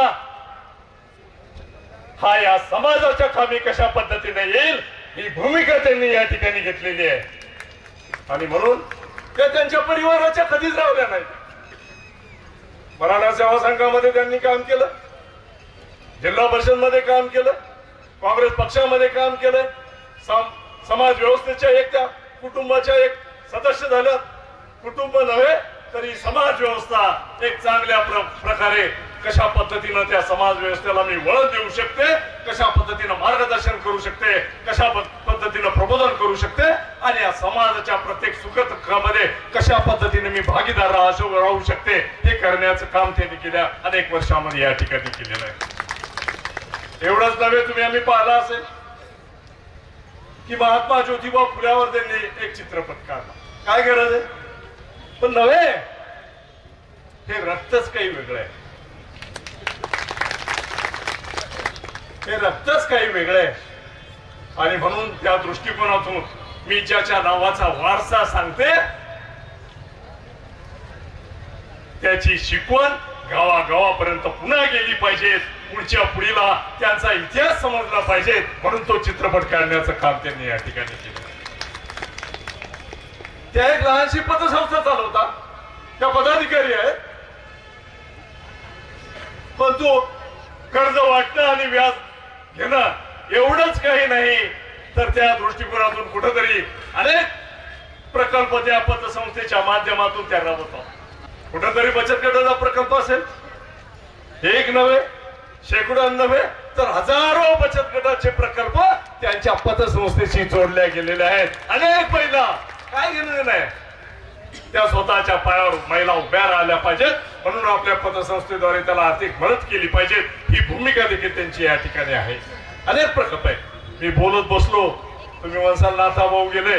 हा या समाजाच्या कामी कशा पद्धतीने येईल ही भूमिका त्यांनी या ठिकाणी घेतलेली आहे. आणि म्हणून त्या त्यांच्या परिवाराच्या कधीच राहिल्या नाही. मराठा सेवा संघामध्ये त्यांनी काम केलं, जिल्हा परिषद मध्ये काम केलं, काँग्रेस पक्षामध्ये काम केलं, समाज व्यवस्थेच्या एक त्या कुटुंबाच्या एक सदस्य झालं. कुटुंब नव्हे तरी समाज व्यवस्था एक चांगल्या प्रकारे कशा पद्धतीनं त्या समाज व्यवस्थेला मी वळण देऊ शकते, कशा पद्धतीनं मार्गदर्शन करू शकते, कशा पद्धतीनं प्रबोधन करू शकते आणि या समाजाच्या प्रत्येक सुखदुःखामध्ये कशा पद्धतीने मी भागीदार राहू शकते हे करण्याचं काम त्यांनी गेल्या अनेक वर्षांमध्ये या ठिकाणी केलेलं आहे. एवढंच नव्हे, तुम्ही आम्ही पाहिला असेल की महात्मा ज्योतिबा फुल्यावर त्यांनी एक चित्रपट काढला. काय गरज आहे? पण नव्हे, हे रक्तच काही वेगळं आहे, हे रक्तच काही वेगळं आहे. आणि म्हणून त्या दृष्टिकोनातून मी ज्याच्या नावाचा वारसा सांगते त्याची शिकवण गावागावापर्यंत पुन्हा गेली पाहिजे, पुढच्या पिढीला त्यांचा इतिहास समजला पाहिजे. म्हणून तो चित्रपट काढण्याचं काम त्यांनी या ठिकाणी केलं. त्या एक लहानशी पतसंस्था चालवतात, त्या पदाधिकारी आहेत, पण तो कर्ज वाटणं आणि व्याज घेणं एवढंच काही नाही, तर त्या दृष्टिकोनातून कुठेतरी अनेक प्रकल्प त्या पतसंस्थेच्या माध्यमातून त्या राबवतात. कुठेतरी बचत गटाचा प्रकल्प असेल, एक नव्हे, शेकडो नव्हे तर हजारो बचत गटाचे प्रकल्प त्यांच्या पतसंस्थेशी जोडल्या गेलेले आहेत. अनेक महिला काय घेणं नाही, त्या स्वतःच्या पायावर महिला उभ्या राहिल्या पाहिजेत, म्हणून आपल्या पतसंस्थेद्वारे त्याला आर्थिक मदत केली पाहिजे. ही भूमिका देखील त्यांची या ठिकाणी आहे. अनेक प्रकल्प आहे. मी बोलत बसलो, तुम्ही म्हणसाल नाथा भाऊ गेले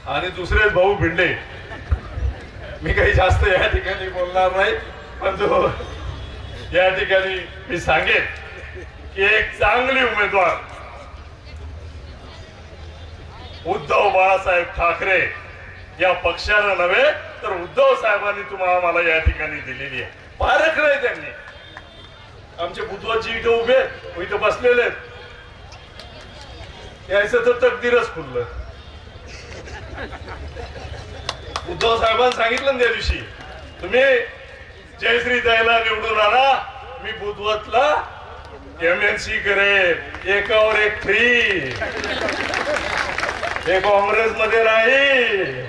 आणि दुसरेच भाऊ भिडले. मी काही जास्त या ठिकाणी बोलणार नाही, पण या ठिकाणी मी सांगेन की एक चांगली उमेदवार उद्धव बाळासाहेब ठाकरे या पक्षानं नव्हे तर उद्धव साहेबांनी तुम्हाला मला या ठिकाणी दिलेली आहे. पारख नाही त्यांनी. आमचे बुद्धवाजी इथं उभे, इथं बसलेले आहेत. यायचं तर तकदीरच खुललं. उद्धव साहेबांनी सांगितलं ना त्या दिवशी, तुम्ही जयश्री ताईला निवडून आणा, मी बुधवतला MNC करे, एकावर एक फ्री. हे काँग्रेस मध्ये नाही.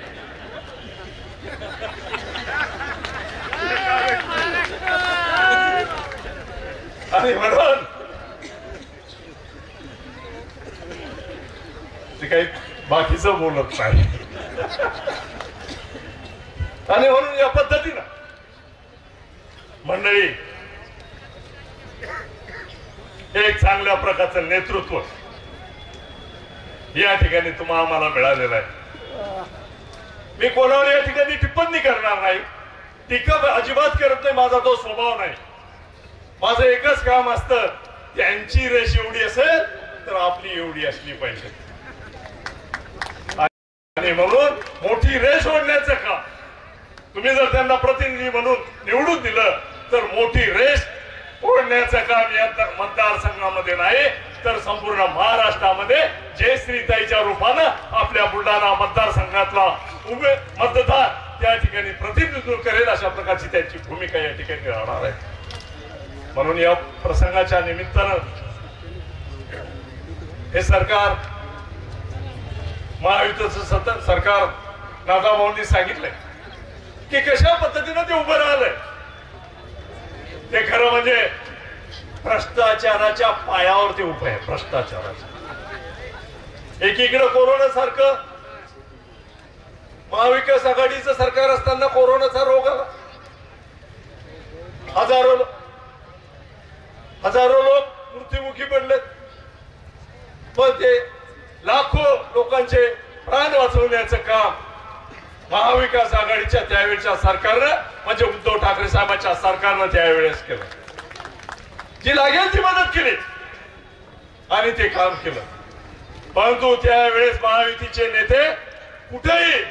आणि म्हणून ते काही बाकीचं बोलत नाही. आणि म्हणून या पद्धतीनं मंडळी एक चांगल्या प्रकारचं नेतृत्व या ठिकाणी तुम्हाला आम्हाला मिळालेलं आहे. मी कोणावर या ठिकाणी टिप्पणी करणार नाही, टीका अजिबात करत नाही, माझा तो स्वभाव नाही. माझं एकच काम असतं, त्यांची रेष एवढी असेल तर आपली एवढी असली पाहिजे. आणि म्हणून मोठी रेष ओढण्याचं काम, तुम्ही जर त्यांना प्रतिनिधी म्हणून निवडून दिलं तर मोठी रेष ओढण्याचं काम या मतदारसंघामध्ये नाही तर संपूर्ण महाराष्ट्रामध्ये जयश्रीताईच्या रूपानं आपल्या बुलढाणा मतदारसंघातला उभे मतदार त्या ठिकाणी प्रतिनिधित्व करेल अशा प्रकारची त्यांची भूमिका या ठिकाणी राहणार आहे. म्हणून या प्रसंगाच्या निमित्तानं हे सरकार, महायुतीचं सरकार, नाथाभाऊंनी सांगितलंय की कशा पद्धतीनं ते उभं राहिलंय. ते खरं म्हणजे भ्रष्टाचाराच्या पायावर ते उभं आहे. भ्रष्टाचाराच्या एकीकडे कोरोना सारखं महाविकास आघाडीचं सरकार असताना कोरोनाचा रोग आला, हजारो लोक मृत्युमुखी पडलेत, पण ते लाखो लोकांचे प्राण वाचवण्याचं काम महाविकास आघाडीच्या त्यावेळेच्या सरकारनं म्हणजे उद्धव ठाकरे साहेबांच्या सरकारनं त्यावेळेस केलं. जी लागेल ती मदत केली आणि ते काम केलं. परंतु त्यावेळेस महायुतीचे नेते कुठेही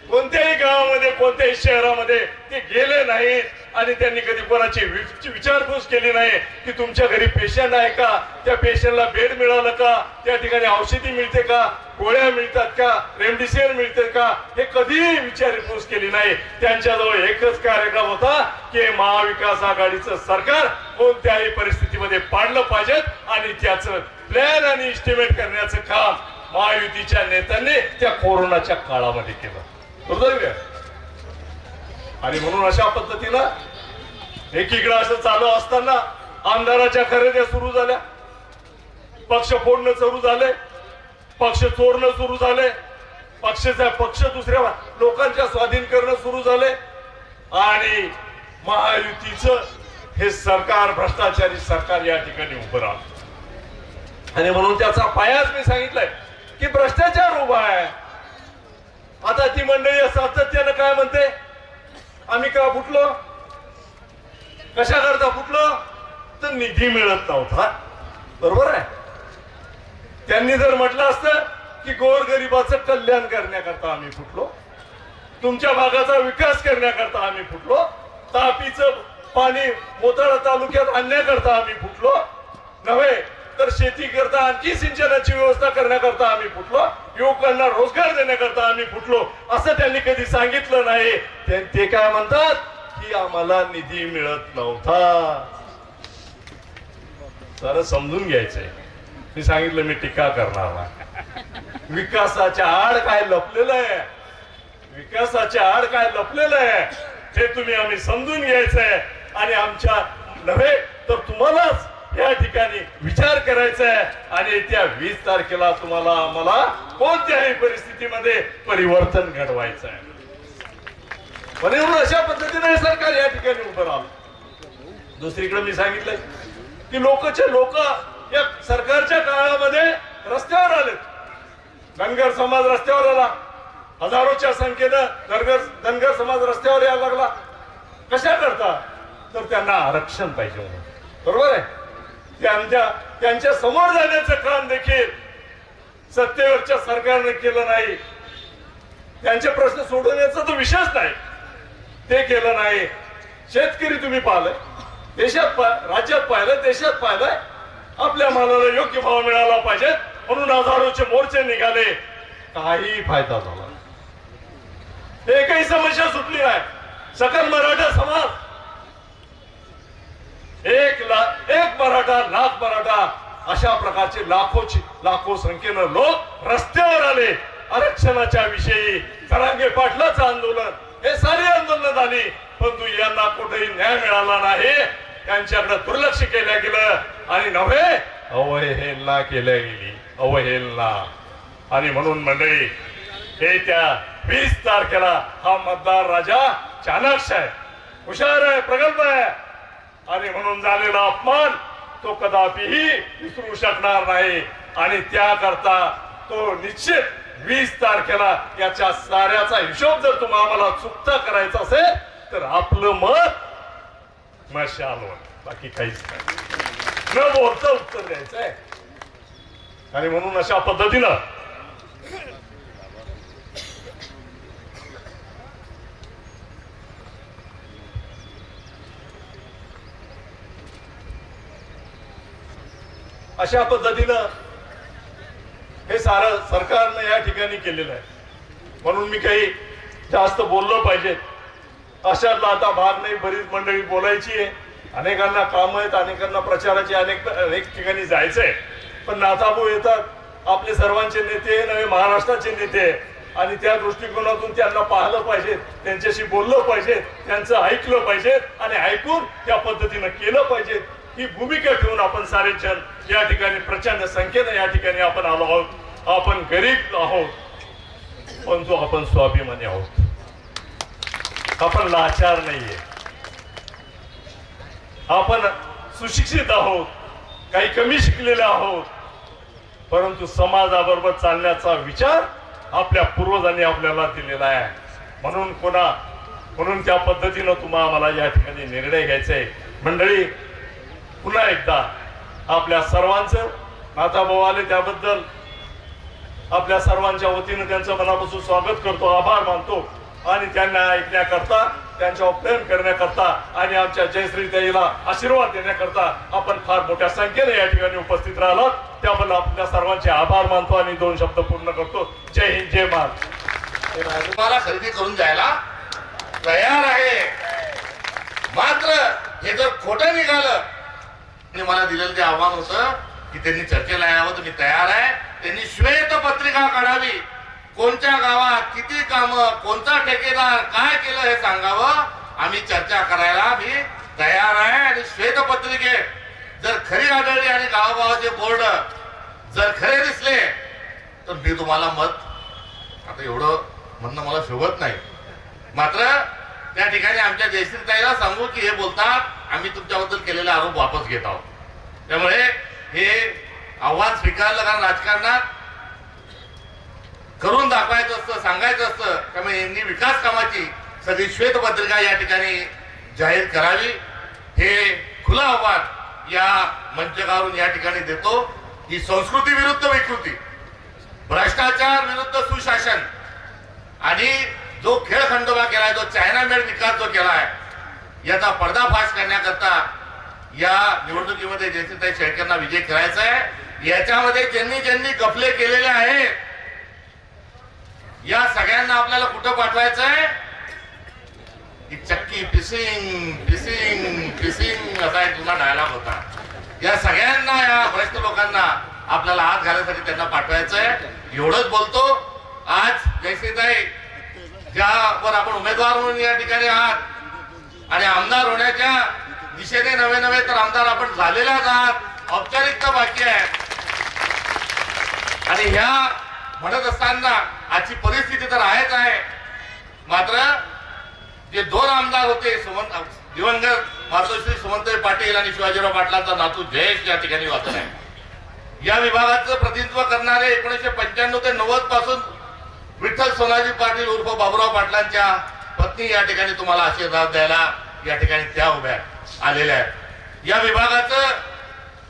कोणत्याही गावामध्ये कोणत्याही शहरामध्ये ते गेले नाहीत आणि त्यांनी कधी कोणाची विचारपूस केली नाही की तुमच्या घरी पेशंट आहे का, त्या पेशंटला बेड मिळालं का, त्या ठिकाणी औषधी मिळते का, गोळ्या मिळतात का, रेमडेसिवीर मिळते का, हे कधीही विचारपूस केली नाही. त्यांच्याजवळ एकच कार्यक्रम होता की महाविकास आघाडीचं सरकार कोणत्याही परिस्थितीमध्ये पाडलं पाहिजे आणि त्याचं प्लॅन आणि इस्टिमेट करण्याचं काम महायुतीच्या नेत्यांनी त्या कोरोनाच्या काळामध्ये केलं. दुर्दैव. आणि म्हणून अशा पद्धतीनं एकीकडे असं चालू असताना आमदाराच्या खरेद्या सुरू झाल्या, पक्ष फोडणं सुरू झाले, पक्ष चोरणं सुरू झाले, पक्ष दुसऱ्या लोकांच्या स्वाधीन करणं सुरू झाले आणि महायुतीचं हे सरकार, भ्रष्टाचारी सरकार या ठिकाणी उभं राहतं. आणि म्हणून त्याचा पायाच मी सांगितलंय की भ्रष्टाचार उभा आहे. आता ती मंडळी सातत्यानं काय म्हणते, आम्ही का फुटलो, कशा करता फुटलो, तर निधी मिळत नव्हता. बरोबर आहे. त्यांनी जर म्हटलं असतं की गोरगरिबाचं कल्याण करण्याकरता आम्ही फुटलो, तुमच्या भागाचा विकास करण्याकरता आम्ही फुटलो, तापीचं पाणी मोताळा तालुक्यात आणण्याकरता आम्ही फुटलो नव्हे तर शेती करता आणखी सिंचनाची व्यवस्था करण्याकरता आम्ही फुटलो, युवकांना रोजगार देण्याकरता आम्ही फुटलो, असं त्यांनी कधी सांगितलं नाही. ते काय म्हणतात की आम्हाला निधी मिळत नव्हता. जरा समजून घ्यायचंय. मी सांगितलं मी टीका करणार नाही. विकासाच्या आड काय लपलेलं आहे, विकासाच्या आड काय लपलेलं आहे हे तुम्ही आम्ही समजून घ्यायचंय आणि आमच्या नव्हे तर तुम्हालाच या ठिकाणी विचार करायचा आहे आणि त्या 20 तारखेला तुम्हाला आम्हाला कोणत्याही परिस्थितीमध्ये परिवर्तन घडवायचं आहे. म्हणून अशा पद्धतीने हे सरकार या ठिकाणी उभं राहिलं. दुसरीकडे मी सांगितलं की लोक या सरकारच्या काळामध्ये रस्त्यावर आले. धनगर समाज रस्त्यावर आला, हजारोच्या संख्येनं धनगर समाज रस्त्यावर यायला लागला. कशा करता, तर त्यांना आरक्षण पाहिजे म्हणून. बरोबर आहे. त्यांच्या समोर जाण्याचं काम देखील सत्तेवरच्या सरकारने केलं नाही. त्यांचे प्रश्न सोडवण्याचा तो विषयच नाही, ते केलं नाही. शेतकरी तुम्ही पाहिलंय, राज्यात पाहिलं, देशात पाहिलंय, आपल्या मालाला योग्य भाव मिळाला पाहिजे म्हणून हजारोचे मोर्चे निघाले, काही फायदा झाला एकही समस्या सुटली नाही. सकल मराठा समाज एक मराठा लाख मराठा अशा प्रकारचे लाखो संख्येनं लोक रस्त्यावर आले. आरक्षणाच्या विषयी जरांगे पाटलाचं आंदोलन, हे सारी आंदोलन झाली, परंतु यांना कुठेही न्याय मिळाला नाही. त्यांच्याकडे दुर्लक्ष केलं गेलं आणि नव्हे अवहेलना केल्या गेली, अवहेलना. आणि म्हणून मंडळी, हे त्या 20 तारखेला हा मतदार राजा चाणाक्ष आहे, हुशार आहे, प्रगल्भ आहे. आणि म्हणून झालेला अपमान तो कदापिही विसरू शकणार नाही. आणि त्याकरता तो निश्चित 20 तारखेला याच्या साऱ्याचा हिशोब जर तुम्हाला चुकता करायचा असेल तर आपलं मत मशालवर, बाकी काहीच नाही, न बोलता उत्तर द्यायचंय. आणि म्हणून अशा पद्धतीनं हे सारं सरकारनं या ठिकाणी केलेलं आहे. म्हणून मी काही जास्त बोललो पाहिजे अशातला आता भाग नाही. बरीच मंडळी बोलायची आहे, अनेकांना काम आहेत, अनेकांना प्रचाराची अनेक ठिकाणी जायचंय. पण नाथाभाऊ येतात, आपले सर्वांचे नेते नवे महाराष्ट्राचे नेते, आणि त्या दृष्टिकोनातून त्यांना पाहिलं पाहिजे, त्यांच्याशी बोललं पाहिजे, त्यांचं ऐकलं पाहिजे आणि ऐकून त्या पद्धतीनं केलं पाहिजे. ही भूमिका ठेवून आपण सारे जण या ठिकाणी प्रचंड संख्येने या ठिकाणी आपण आलो आहोत. आपण गरीब आहोत, परंतु आपण स्वाभिमानी आहोत. आपण लाचार नाहीये, आपण सुशिक्षित आहोत, काही कमी शिकलेले आहोत, परंतु समाजाबरोबर चालण्याचा विचार आपल्या पूर्वजांनी आपल्याला दिलेला आहे. म्हणून त्या पद्धतीनं तुम्हाला या ठिकाणी निर्णय घ्यायचा आहे. मंडळी, पुन्हा एकदा आपल्या सर्वांचं, नाथाभाऊ आले त्याबद्दल आपल्या सर्वांच्या वतीनं त्यांचं मनापासून स्वागत करतो, आभार मानतो. आणि त्यांना ऐकण्याकरता, त्यांच्यावर प्रेम करण्याकरता आणि आमच्या जयश्रीताईला आशीर्वाद देण्याकरता आपण फार मोठ्या संख्येने या ठिकाणी उपस्थित राहिलात, त्याबद्दल आपल्या सर्वांचे आभार मानतो आणि 2 शब्द पूर्ण करतो. जय हिंद, जय महाराष्ट्र. तुम्हाला खरेदी करून जायला तयार आहे. मात्र हे जर खोटं निघालं, आणि मला दिलेलं ते आव्हान होतं की त्यांनी चर्चेला यावं, तुम्ही तयार आहे. त्यांनी श्वेत पत्रिका काढावी, कोणत्या गावात किती काम, कोणता ठेकेदार काय केलं हे सांगावं. आम्ही चर्चा करायला मी तयार आहे. आणि श्वेत पत्रिके जर खरी आढळली आणि गावागावाचे बोर्ड जर खरे दिसले तर मी तुम्हाला मत, आता एवढं म्हणणं मला शोभत नाही, मात्र त्या ठिकाणी आमच्या जयश्रीताईला सांगू की हे बोलतात, आम्ही तुमच्याबद्दल केलेले आरोप वापस घेत आहोत. त्यामुळे हे आव्हान स्वीकारलं, कारण राजकारणात करून दाखवायचं असतं, सांगायचं असतं. त्यामुळे यांनी विकास कामाची सगळी श्वेतपत्रिका या ठिकाणी जाहीर करावी, हे खुलं आव्हान या मंचकावरून या ठिकाणी देतो. ही संस्कृती विरुद्ध विकृती, भ्रष्टाचार विरुद्ध सुशासन आणि जो खेळ खंडोबा केलाय, जो चायना मेड विकास जो केलाय, याचा पर्दाफाश करण्याकरता या निवडणुकीमध्ये जयश्रीताई शेळकेंना विजय करायचा आहे. याच्यामध्ये ज्यांनी गफले केलेले आहे, या सगळ्यांना आपल्याला कुठं पाठवायचं आहे? की चक्की पिसिंग पिसिंग पिसिंग असा एक जुना डायलॉग होता. या सगळ्यांना, या भ्रष्ट लोकांना आपल्याला हात घालायसाठी त्यांना पाठवायचं आहे. एवढंच बोलतो. आज जयश्रीताई ज्यावर आपण उमेदवार म्हणून या ठिकाणी आहात आणि आमदार होण्याच्या दिशेने नवे तर आमदार आपण झालेलाच आहात, औपचारिकता बाकी आहे. आणि ह्या म्हणत असताना आजची परिस्थिती तर आहेच आहे, मात्र जे 2 आमदार होते, दिवंगत मातोश्री सुमनताई पाटील आणि शिवाजीराव पाटलांचा नातू जयेश या ठिकाणी वाचन आहे. या विभागाचं प्रतिनिधित्व करणारे 1995 ते 90 पासून विठ्ठल सोनाजी पाटील उर्फ बाबुराव पाटलांच्या पत्नी या ठिकाणी तुम्हाला आशीर्वाद द्यायला या ठिकाणी त्या उभ्या आलेल्या आहेत. या विभागाचं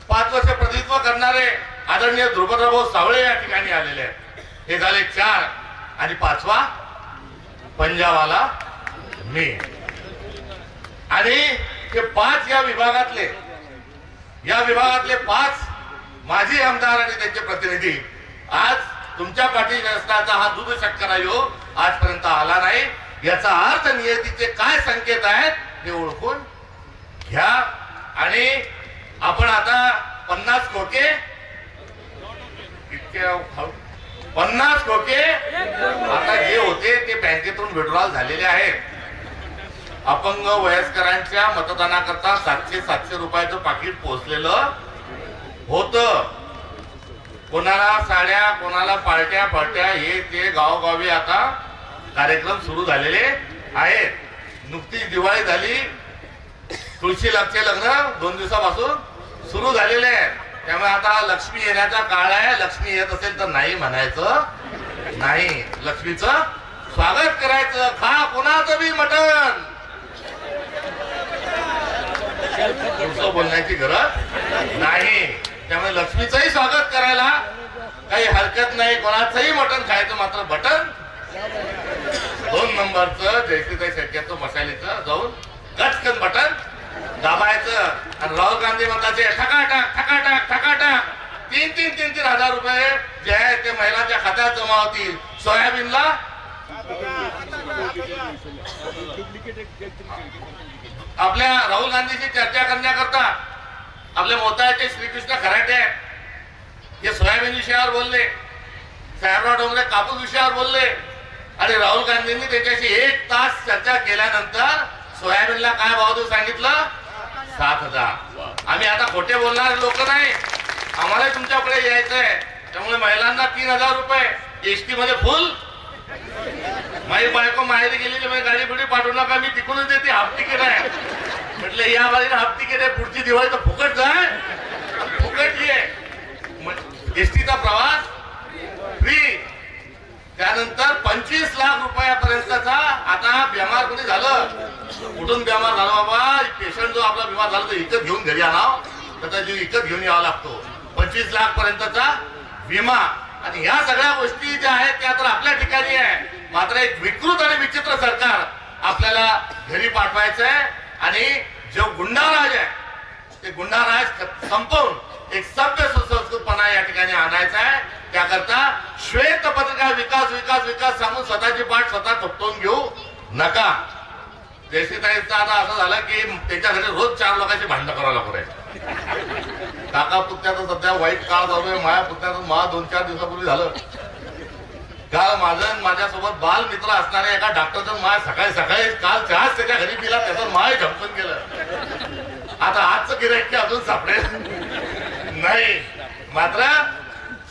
5 वर्ष प्रतिनिधित्व करणारे आदरणीय ध्रुपदराव सावळे या ठिकाणी आलेले आहेत. हे झाले 4 आणि 5वा पंजाबवाला मी. आणि हे 5 या विभागातले 5 माजी आमदार आणि त्यांचे प्रतिनिधी आज तुमच्या पाठीशी असण्याचा हा दूध शक्करा योग आजपर्यंत आला नाही, याचा अर्थ नियतीचे काय संकेत आहेत हे ओळखून घ्या. आणि आपण आता 50 खोके 50 खोके आता जे होते ते बँकेतून विड्रॉल झालेले आहेत. अपंग वयस्करांच्या मतदानाकरता 700 रुपयाचं पाकिट पोहोचलेलं होतं. कोणाला साड्या, कोणाला पार्ट्या हे ते गावोगावी आता कार्यक्रम सुरू झालेले आहेत. नुकतीच दिवाळी झाली, तुळशी लग्न 2 दिवसापासून सुरू झालेले आहेत. त्यामुळे आता लक्ष्मी येण्याचा काळ आहे. लक्ष्मी येत असेल तर नाही म्हणायचं नाही, लक्ष्मीचं स्वागत करायचं. खा कोणाचं बी मटण, बोलण्याची गरज नाही. त्यामुळे लक्ष्मीचंही स्वागत करायला काही हरकत नाही. कोणाचंही मटण खायचं, मात्र बटन 2 नंबरचं जयश्रीताई शेट्टीचं मशालीचं जाऊन कचकन बटन दाबायचं. आणि राहुल गांधी म्हणतात ठकाटक ठकाटक ठकाटक 3,000 हजार रुपये जे आहे ते महिलांच्या खात्यात जमा होतील. सोयाबीनला आपल्या राहुल गांधीची चर्चा करण्याकरता आपल्या मोताळ्याचे श्रीकृष्ण खराटे हे सोयाबीन विषयावर बोलले, साहेबराव डोंगरे कापूस विषयावर बोलले. आणि राहुल गांधींनी त्याच्याशी 1 तास चर्चा केल्यानंतर सोयाबीनला काय भाव देऊ सांगितलं? 7,000. आम्ही आता खोटे बोलणारे लोक नाही, आम्हाला तुमच्याकडे यायचंय. त्यामुळे महिलांना 3,000 रुपये एसटी मध्ये फुल. माझी बायको माहेरी गेलेली, गाडी बिडी पाठवू नका, मी तिकडूनच देते, हाफ तिकीट आहे म्हटलं. या बाजूला हाफ तिकीट आहे, पुढची दिवाळी तर फुकट जाय, फुकट ये. एसटीचा प्रवास फ्री. त्यानंतर 25 लाख रुपयापर्यंतचा आता बिमार कोणी झालं, कुठून बिमार झाला बाबा, पेशंट जो आपला बिमार झाला तो इकत घेऊन घरी आणाव, त्याचा जीव इकत घेऊन यावा लागतो. 25 लाख पर्यंतचा विमा. आणि ह्या सगळ्या गोष्टी ज्या आहेत त्या तर आपल्या ठिकाणी आहे, मात्र एक विकृत आणि विचित्र सरकार आपल्याला घरी पाठवायचं आहे. आणि जो गुंडाराज आहे ते गुंडाराज संपवून एक सभ्य सुसंस्कृतपणा या ठिकाणी आणायचा आहे. त्याकरता श्वेत पत्रिका विकास विकास विकास सांगून स्वतःची पाठ स्वतः थोपटून घेऊ नका. जयश्रीताईंचं आता असं झालं की त्यांच्यासाठी रोज 4 लोकांची भांडणं करावं लागू आहे. काका पुत्याचं सध्या वाईट काळ चालू आहे. माझ्या पुत्याचं 2-4 दिवसापूर्वी झालं. काल माझ्यासोबत बाल मित्र असणाऱ्या एका डॉक्टरचं सकाळी काल चहाच त्याच्या घरी पिला, त्याचं माय झमकून गेलं. आता आजचं गिऱ्हाईक अजून सापडेल नाही. मात्र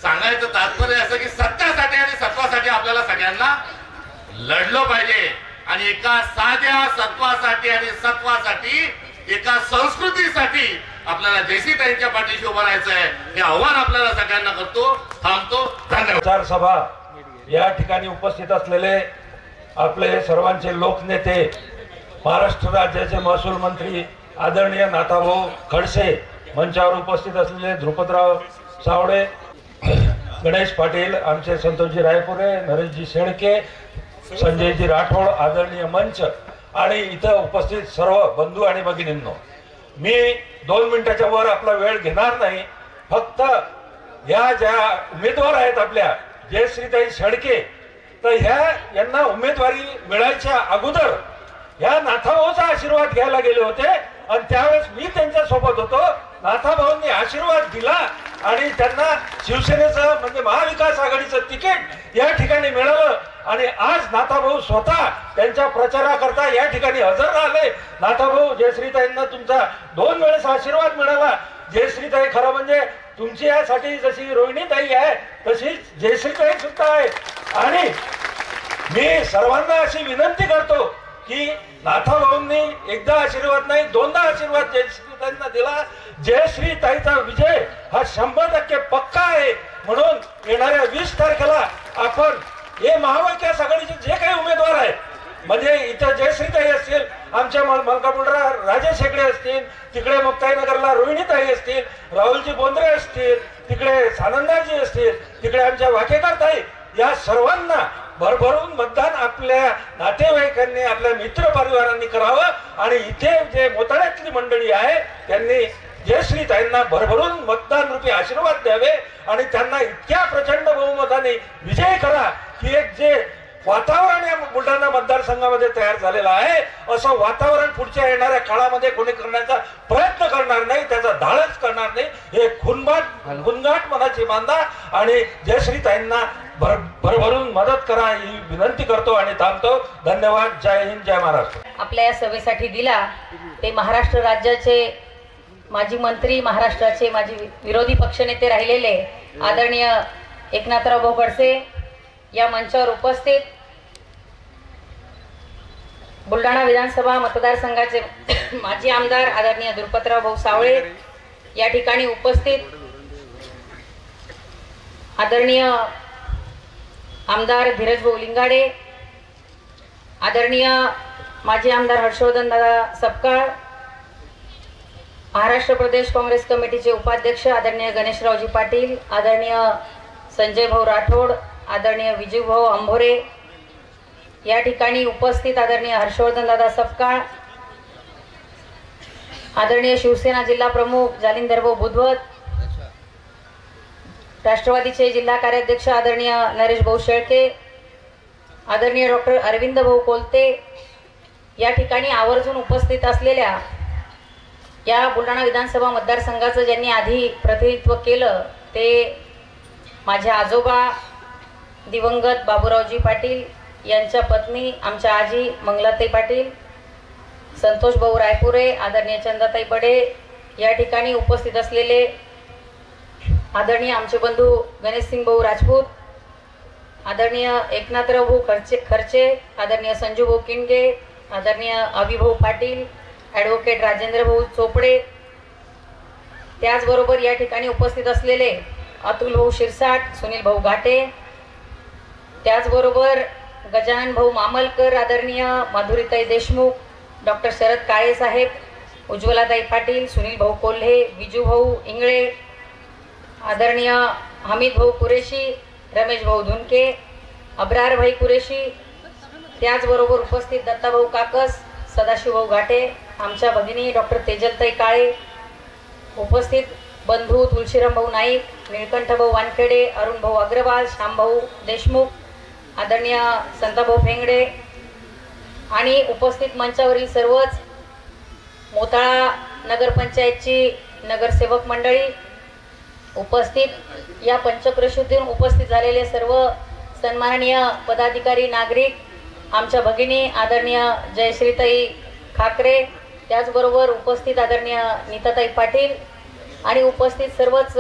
सांगायचं तात्पर्य असं की सत्यासाठी आणि सत्वासाठी आपल्याला सगळ्यांना लढलं पाहिजे. आणि एका साध्या सत्वासाठी आणि सत्वासाठी, एका संस्कृतीसाठी आपल्याला जयश्रीताईंच्या पाठीशी उभं राहायचं आहे. हे आव्हान आपल्याला सगळ्यांना करतो. थांबतो. धन्यवाद. सभा या ठिकाणी उपस्थित असलेले आपले सर्वांचे लोकनेते, महाराष्ट्र राज्याचे महसूल मंत्री आदरणीय नाथाभाऊ खडसे, मंचावर उपस्थित असलेले ध्रुपदराव सावळे, गणेश पाटील, आमचे संतोषजी रायपुरे, नरेशजी शेळके, संजयजी राठोड, आदरणीय मंच आणि इथं उपस्थित सर्व बंधू आणि भगिनींनो, मी 2 मिनिटाच्या वर आपला वेळ घेणार नाही. फक्त या ज्या उमेदवार आहेत आपल्या जयश्रीताई शेळके, तर यांना उमेदवारी मिळायच्या अगोदर या नाथाभाऊचा आशीर्वाद घ्यायला गेले होते. आणि त्यावेळेस मी त्यांच्या सोबत होतो. नाथाभाऊंनी आशीर्वाद दिला आणि त्यांना शिवसेनेचं म्हणजे महाविकास आघाडीचं तिकीट या ठिकाणी मिळालं. आणि आज नाथाभाऊ स्वतः त्यांच्या प्रचाराकरता या ठिकाणी हजर राहिले. नाथाभाऊ, जयश्रीताईंना तुमचा 2 वेळेस आशीर्वाद मिळाला. जयश्रीताई खरं म्हणजे तुमची यासाठी जशी रोहिणीताई आहे तशीच जयश्रीताई सुद्धा आहे. आणि मी सर्वांना अशी विनंती करतो की नाथाभाऊंनी एकदा आशीर्वाद नाही 2दा आशीर्वाद जयश्रीताईंना दिला. जयश्रीताईचा विजय हा 100% पक्का आहे. म्हणून येणाऱ्या 20 तारखेला आपण हे महाविकास आघाडीचे जे काही उमेदवार आहेत, म्हणजे इथं जयश्रीताई असतील, आमच्या मलकापूरला राजेश हेगडे असतील, तिकडे मुक्ताईनगरला रोहिणीताई असतील, राहुलजी बोंद्रे असतील, तिकडे सानंदाजी असतील, तिकडे आमच्या वाकेकर ताई, या सर्वांना भरभरून मतदान आपल्या नातेवाईकांनी, आपल्या मित्र परिवारांनी करावं. आणि इथे जे मोताळ्यातली मंडळी आहे त्यांनी जयश्रीताईंना भरभरून मतदान रूपी आशीर्वाद द्यावे आणि त्यांना इतक्या प्रचंड बहुमताने विजयी करा की एक जे वातावरण या बुलढाणा मतदारसंघामध्ये तयार झालेलं आहे असं वातावरण पुढच्या येणाऱ्या काळामध्ये कोणी करण्याचा प्रयत्न करणार नाही, त्याचा धाडस करणार नाही. हे गुणगाट मनाची बांधा आणि जयश्रीताईंना भरभरून मदत करा ही विनंती करतो आणि थांबतो. धन्यवाद. जय हिंद, जय महाराष्ट्र. आपल्या या सभेसाठी दिला ते महाराष्ट्र राज्याचे माजी मंत्री, महाराष्ट्राचे माजी विरोधी पक्षनेते राहिलेले आदरणीय एकनाथराव भाऊ खडसे या मंचावर उपस्थित, बुलढाणा विधानसभा मतदारसंघाचे माजी आमदार आदरणीय दुर्पतराव भाऊ सावळे या ठिकाणी उपस्थित, आदरणीय आमदार धीरज भाऊ लिंगाडे, आदरणीय माजी आमदार हर्षवर्धन दादा सपकाळ, महाराष्ट्र प्रदेश काँग्रेस कमिटीचे उपाध्यक्ष आदरणीय गणेशरावजी पाटील, आदरणीय संजय भाऊ राठोड, आदरणीय विजू भाऊ अंभोरे या ठिकाणी उपस्थित, आदरणीय हर्षवर्धन दादा सपकाळ, आदरणीय शिवसेना जिल्हा प्रमुख जालिंदर भाऊ बुधवत, राष्ट्रवादीचे जिल्हा कार्याध्यक्ष आदरणीय नरेश भाऊ शेळके, आदरणीय डॉक्टर अरविंद भाऊ कोलते या ठिकाणी आवर्जून उपस्थित असलेल्या या बुलढाणा विधानसभा मतदारसंघाचं ज्यांनी आधी प्रतिनिधित्व केलं ते माझे आजोबा दिवंगत बाबूरावजी पाटील यांच्या पत्नी आमच्या आजी मंगलाताई पाटील, संतोष भाऊ रायपुरे, आदरणीय चंदाताई बडे या ठिकाणी उपस्थित असलेले आदरणीय आमचे बंधू गणेशसिंग भाऊ राजपूत, आदरणीय एकनाथराव भाऊ खर्चे, आदरणीय संजू भाऊ किंडगे, आदरणीय अभिभाऊ पाटील, ॲडव्होकेट राजेंद्र भाऊ चोपडे, त्याचबरोबर या ठिकाणी उपस्थित असलेले अतुल भाऊ शिरसाट, सुनील भाऊ घाटे, त्याचबरोबर गजानन भाऊ मामलकर, आदरणीय माधुरीताई देशमुख, डॉक्टर शरद काळे साहेब, उज्ज्वलाताई पाटील, सुनील भाऊ कोल्हे, विजू भाऊ इंगळे, आदरणीय हमीद भाऊ कुरेशी, रमेश भाऊ धुनके, अब्रार भाई कुरेशी, त्याचबरोबर उपस्थित दत्ताभाऊ काकस, सदाशिव भाऊ घाटे, आमच्या भगिनी डॉक्टर तेजलताई काळे, उपस्थित बंधू तुळशीराम भाऊ नाईक, निळकंठ भाऊ वानखेडे, अरुण भाऊ अग्रवाल, श्यामभाऊ देशमुख, आदरणीय संताभाऊ फेंगडे आणि उपस्थित मंचावरील सर्वच मोताळा नगरपंचायतची नगरसेवक मंडळी, उपस्थित या पंचक्रोशीतून उपस्थित झालेले सर्व सन्माननीय पदाधिकारी, नागरिक, आमच्या भगिनी आदरणीय जयश्रीताई खाकरे, त्याचबरोबर उपस्थित आदरणीय नीताताई पाटील आणि उपस्थित सर्वच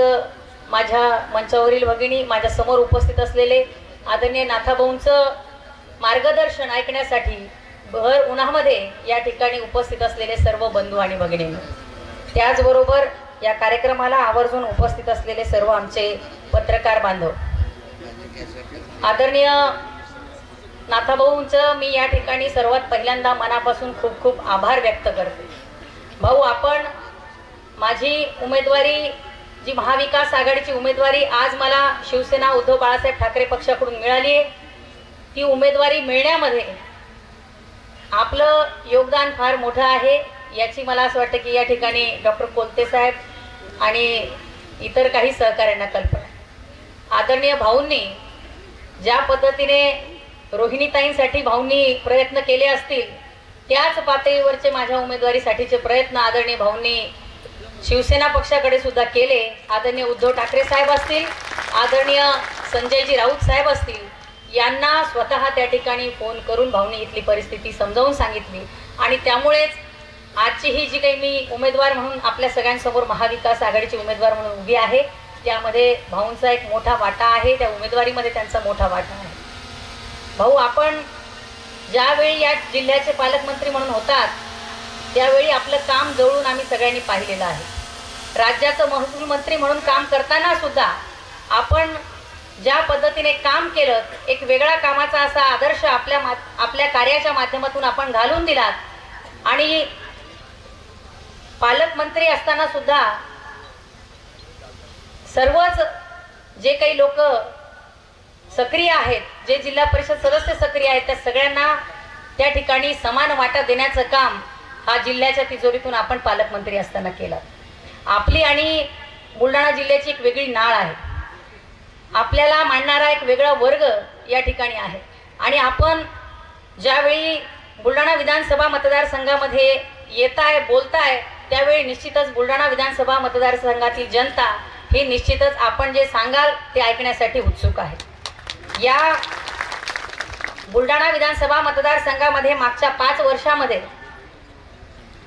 माझ्या मंचावरील भगिनी, माझ्या समोर उपस्थित असलेले आदरणीय नाथाभाऊंचं मार्गदर्शन ऐकण्यासाठी भर उन्हामध्ये या ठिकाणी उपस्थित असलेले सर्व बंधू आणि भगिनी, त्याचबरोबर या कार्यक्रमाला आवर्जून उपस्थित असलेले सर्व आमचे पत्रकार बांधव, आदरणीय नाथाभाऊंचं मी या ठिकाणी सर्वात पहिल्यांदा मनापासून खूप खूप आभार व्यक्त करते. भाऊ, आपण माझी उमेदवारी जी महाविकास आघाडीची उमेदवारी आज मला शिवसेना उद्धव बाळासाहेब ठाकरे पक्षाकडून मिळाली आहे, ती उमेदवारी मिळण्यामध्ये आपलं योगदान फार मोठं आहे याची मला असं वाटतं की या ठिकाणी डॉक्टर कोलते साहेब आणि इतर काही सहकाऱ्यांना कल्पना. आदरणीय भाऊंनी ज्या पद्धतीने रोहिणीताईंसाठी भाऊंनी प्रयत्न केले असतील त्याच पातळीवरचे माझ्या उमेदवारीसाठीचे प्रयत्न आदरणीय भाऊंनी शिवसेना पक्षाकडे सुद्धा केले. आदरणीय उद्धव ठाकरे साहेब असतील, आदरणीय संजयजी राऊत साहेब असतील, यांना स्वतः त्या ठिकाणी फोन करून भाऊंनी इथली परिस्थिती समजावून सांगितली आणि त्यामुळेच आजची ही जी काही मी उमेदवार म्हणून आपल्या सगळ्यांसमोर महाविकास आघाडीची उमेदवार म्हणून उभी आहे त्यामध्ये भाऊंचा एक मोठा वाटा आहे, त्या उमेदवारीमध्ये त्यांचा मोठा वाटा आहे. भाऊ, आपण ज्यावेळी या जिल्ह्याचे पालकमंत्री म्हणून होतात त्यावेळी आपलं काम जवळून आम्ही सगळ्यांनी पाहिलेलं आहे. राज्याचं महसूल मंत्री म्हणून काम करताना सुद्धा आपण ज्या पद्धतीने काम केलं, एक वेगळा कामाचा असा आदर्श आपल्या कार्याच्या माध्यमातून आपण घालून दिलात आणि पालकमंत्री असताना सुद्धा सर्वच जे काही लोक सक्रिय आहेत, जे जिल्हा परिषद सदस्य सक्रिय आहेत, त्या सगळ्यांना त्या ठिकाणी समान वाटा देण्याचं काम हा जिल्ह्याच्या तिजोरीतून आपण पालकमंत्री असताना केला. आपली आणि बुलढाणा जिल्ह्याची एक वेगळी नाळ आहे. आपल्याला मांडणारा एक वेगळा वर्ग या ठिकाणी आहे. आणि आपण ज्यावेळी बुलढाणा विधानसभा मतदारसंघामध्ये येताय बोलताय त्यावेळी निश्चितच बुलढाणा विधानसभा मतदारसंघातील जनता ही निश्चितच आपण जे सांगाल ते ऐकण्यासाठी उत्सुक आहे. या बुलढाणा विधानसभा मतदारसंघामध्ये मागच्या 5 वर्षामध्ये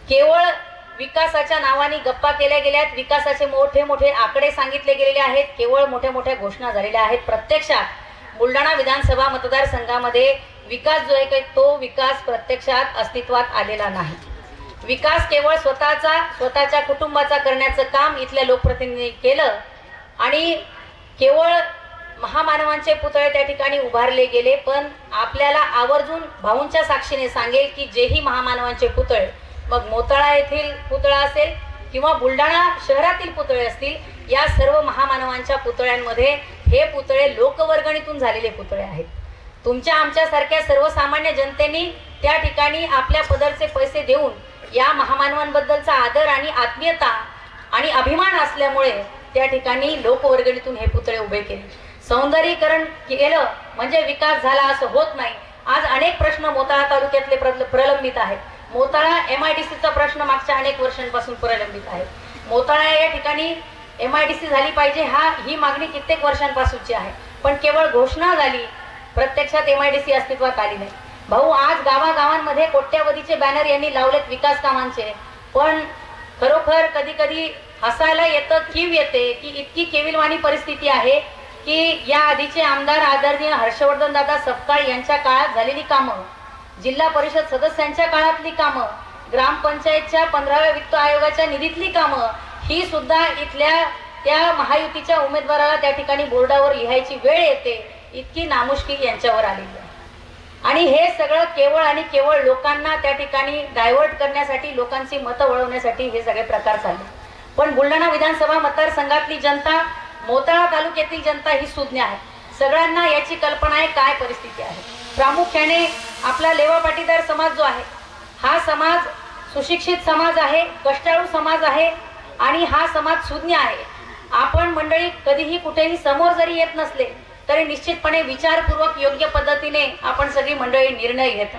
केवळ विकासाच्या नावाने गप्पा केल्या गेल्यात, विकासाचे मोठे मोठे आकडे सांगितले गेलेले आहेत, केवळ मोठ्या मोठ्या घोषणा झालेल्या आहेत. प्रत्यक्षात बुलढाणा विधानसभा मतदारसंघामध्ये विकास जो आहे तो विकास प्रत्यक्षात अस्तित्वात आलेला नाही. विकास केवळ स्वतःच्या कुटुंबाचा करण्याचं काम इथल्या लोकप्रतिनिधींनी केलं आणि केवळ महामानवांचे पुतळे त्या ठिकाणी उभारले गेले. पण आपल्याला आवर्जून भाऊंच्या साक्षीने सांगेल की जेही महामानवांचे पुतळे, मग मोताळा येथील पुतळा असेल किंवा बुलढाणा शहरातील पुतळे असतील, या सर्व महामानवांच्या पुतळ्यांमध्ये हे पुतळे लोकवर्गणीतून झालेले पुतळे आहेत. तुमच्या आमच्यासारख्या सर्वसामान्य जनतेने त्या ठिकाणी आपल्या पदरचे पैसे देऊन या महामानवांबद्दलचा आदर आणि आत्मीयता आणि अभिमान असल्यामुळे त्या ठिकाणी लोकवर्गणीतून हे पुतळे उभे केले. सौंदर्यीकरण केलं म्हणजे विकास झाला असं होत नाही. आज अनेक प्रश्न मोताळा तालुक्यातले प्रलंबित आहेत. मोताळा MIDCचा प्रश्न मागच्या अनेक वर्षांपासून प्रलंबित आहे. मोताळा या ठिकाणी MIDC झाली पाहिजे ही मागणी कित्येक वर्षांपासूनची आहे. पण केवळ घोषणा झाली, प्रत्यक्षात MIDC अस्तित्वात आली नाही. भाऊ, आज गावागावांमध्ये कोट्यावधीचे बॅनर यांनी लावलेत विकास कामांचे. पण खरोखर कधी कधी हसायला येतं, कीव येते की इतकी केविलवाणी परिस्थिती आहे की या आधीचे आमदार आदरणीय हर्षवर्धन दादा सपकाळ यांच्या काळात झालेली कामं, जिल्हा परिषद सदस्यांच्या काळातली कामं, ग्रामपंचायतच्या 15व्या वित्त आयोगाच्या निधीतली कामं, ही सुद्धा इथल्या त्या महायुतीच्या उमेदवाराला त्या ठिकाणी बोर्डावर लिहायची वेळ येते. इतकी नामुष्की यांच्यावर आलेली आहे. आणि हे सगळं केवळ आणि केवळ लोकांना त्या ठिकाणी डायव्हर्ट करण्यासाठी, लोकांची मतं वळवण्यासाठी हे सगळे प्रकार चालले. पण बुलढाणा विधानसभा मतदारसंघातली जनता, मोताळा तालुक्यातील जनता ही सुज्ञ आहे. सगळ्यांना याची कल्पना आहे काय परिस्थिती आहे. प्रामुख्याने आपला लेवा पाटीदार समाज जो आहे, हा समाज सुशिक्षित समाज आहे, कष्टाळू समाज आहे आणि हा समाज सुज्ञ आहे. आपण मंडळी कधीही कुठेही समोर जरी येत नसले तरी निश्चितपणे विचारपूर्वक योग्य पद्धतीने आपण सगळी मंडळी निर्णय घेता.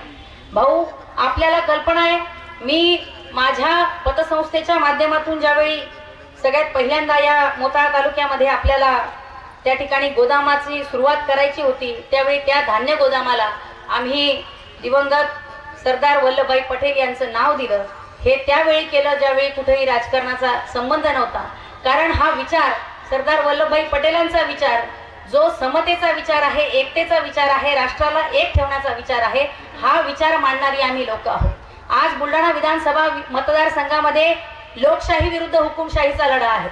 भाऊ, आपल्याला कल्पना आहे, मी माझ्या पतसंस्थेच्या माध्यमातून ज्यावेळी सगळ्यात पहिल्यांदा या मोताळा तालुक्यामध्ये आपल्याला त्या ठिकाणी गोदामाची सुरुवात करायची होती, त्यावेळी त्या धान्य गोदामाला आम्ही दिवंगत सरदार वल्लभभाई पटेल यांचं नाव दिलं. हे त्यावेळी केलं ज्यावेळी कुठेही राजकारणाचा संबंध नव्हता. कारण हा विचार सरदार वल्लभभाई पटेलांचा विचार, जो समतेचा विचार आहे, एकतेचा विचार आहे, राष्ट्राला एक ठेवण्याचा विचार आहे, हा विचार मांडणारी आम्ही लोक आहोत. आज बुलढाणा विधानसभा मतदारसंघामध्ये लोकशाही विरुद्ध हुकुमशाहीचा लढा आहे.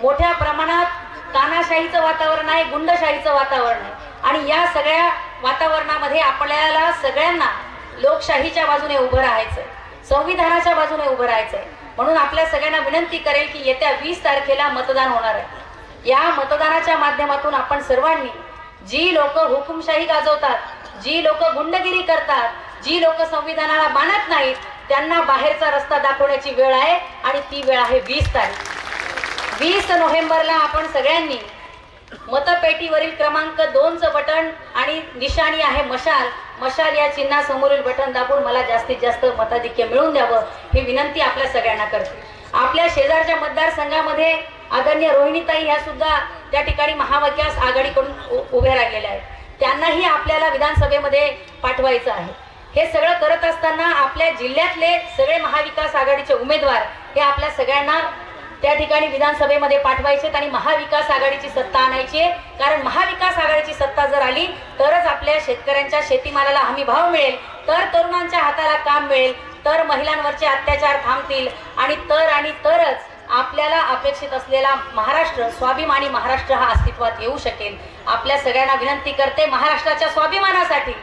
मोठ्या प्रमाणात तानाशाहीचं वातावरण आहे, गुंडशाहीचं वातावरण आहे. आणि या सगळ्या वातावरणामध्ये आपल्याला सगळ्यांना लोकशाहीच्या बाजूने उभं राहायचंय, संविधानाच्या बाजूने उभं राहायचंय. म्हणून आपल्या सगळ्यांना विनंती करेल की येत्या 20 तारखेला मतदान होणार आहे. या मतदानाच्या माध्यमातून आपण सर्वांनी, जी लोक हुकुमशाही गाजवतात, जी लोक गुंडगिरी करतात, जी लोक संविधानाला मानत नाहीत, त्यांना बाहेरचा रस्ता दाखवण्याची वेळ आहे. आणि ती वेळ आहे 20 तारीख. 20 नोव्हेंबरला आपण सगळ्यांनी मतपेटीवरील क्रमांक 2चं बटन आणि निशाणी आहे मशाल, मशाल या चिन्हासमोरील बटन दाबून मला जास्तीत जास्त मताधिक्य मिळवून द्यावं ही विनंती आपल्या सगळ्यांना करते. आपल्या शेजारच्या मतदारसंघामध्ये आदरणीय रोहिणीताई ह्या सुद्धा त्या ठिकाणी महाविकास आघाडीकडून उभ्या राहिलेल्या आहेत. त्यांनाही आपल्याला विधानसभेमध्ये पाठवायचं आहे. हे सगळं करत असताना आपल्या जिल्ह्यातले सगळे महाविकास आघाडीचे उमेदवार हे आपल्या सगळ्यांना त्या ठिकाणी विधानसभेमध्ये पाठवायचे आणि महाविकास आघाडीची सत्ता आणायची आहे. कारण महाविकास आघाडीची सत्ता जर आली तरच आपल्या शेतकऱ्यांच्या शेतीमालाला हमी भाव मिळेल, तर तरुणांच्या हाताला काम मिळेल, तर महिलांवरचे अत्याचार थांबतील आणि तरच आपल्याला अपेक्षित असलेला महाराष्ट्र, स्वाभिमानी महाराष्ट्र हा अस्तित्वात येऊ शकेल. आपल्या सगळ्यांना विनंती करते, महाराष्ट्राच्या स्वाभिमानासाठी,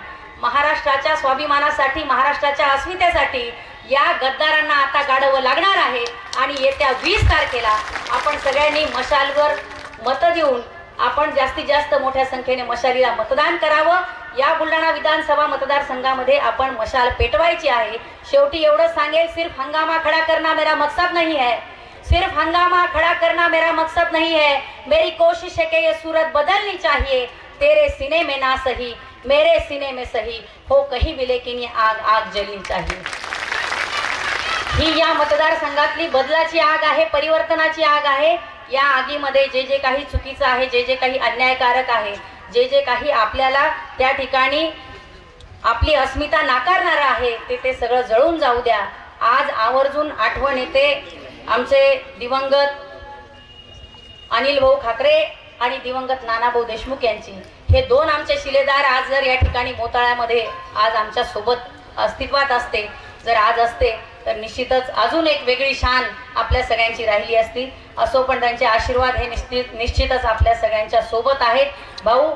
महाराष्ट्राच्या अस्मितेसाठी या गद्दारांना आता गाडवं लागणार आहे. आणि येत्या 20 तारखेला आपण सगळ्यांनी मशालवर मतं देऊन आपण जास्तीत जास्त मोठ्या संख्येने मशालीला मतदान करावं. या बुलढाणा विधानसभा मतदारसंघामध्ये आपण मशाल पेटवायची आहे. शेवटी एवढं सांगेल, सिर्फ हंगामा खडा करना मेरा मकसद नहीं है, सिर्फ हंगामा खड़ा करना मेरा मकसद नहीं है, मेरी कोशिश है कि ये सूरत बदलनी चाहिए। तेरे सीने में ना सही मेरे सीने में सही हो कहीं भी, लेकिन ये आग आग जलनी चाहिए। ही या मतदारसंघातली बदलाची आग आहे, परिवर्तनाची आग आहे। या आगीमध्ये जे जे काही चुकीचं आहे, जे जे काही अन्यायकारक आहे, जे जे काही आपल्याला त्या ठिकाणी आपली अस्मिता नाकारणारं आहे ते सगळं जळून जाऊ द्या। आज आवर्जून आठवण येते आमचे दिवंगत अनिल भाऊ ठाकरे आणि दिवंगत नानाभाऊ देशमुख यांची। हे दोन आमचे शिलेदार आज जर या ठिकाणी मोताळ्यामध्ये आज आमच्या सोबत अस्तित्वात असते, जर आज असते तर निश्चितच अजून एक वेगळी शान आपल्या सगळ्यांची राहिली असती। असो पण त्यांचे आशीर्वाद हे निश्चितच आपल्या सगळ्यांच्या सोबत आहेत। भाऊ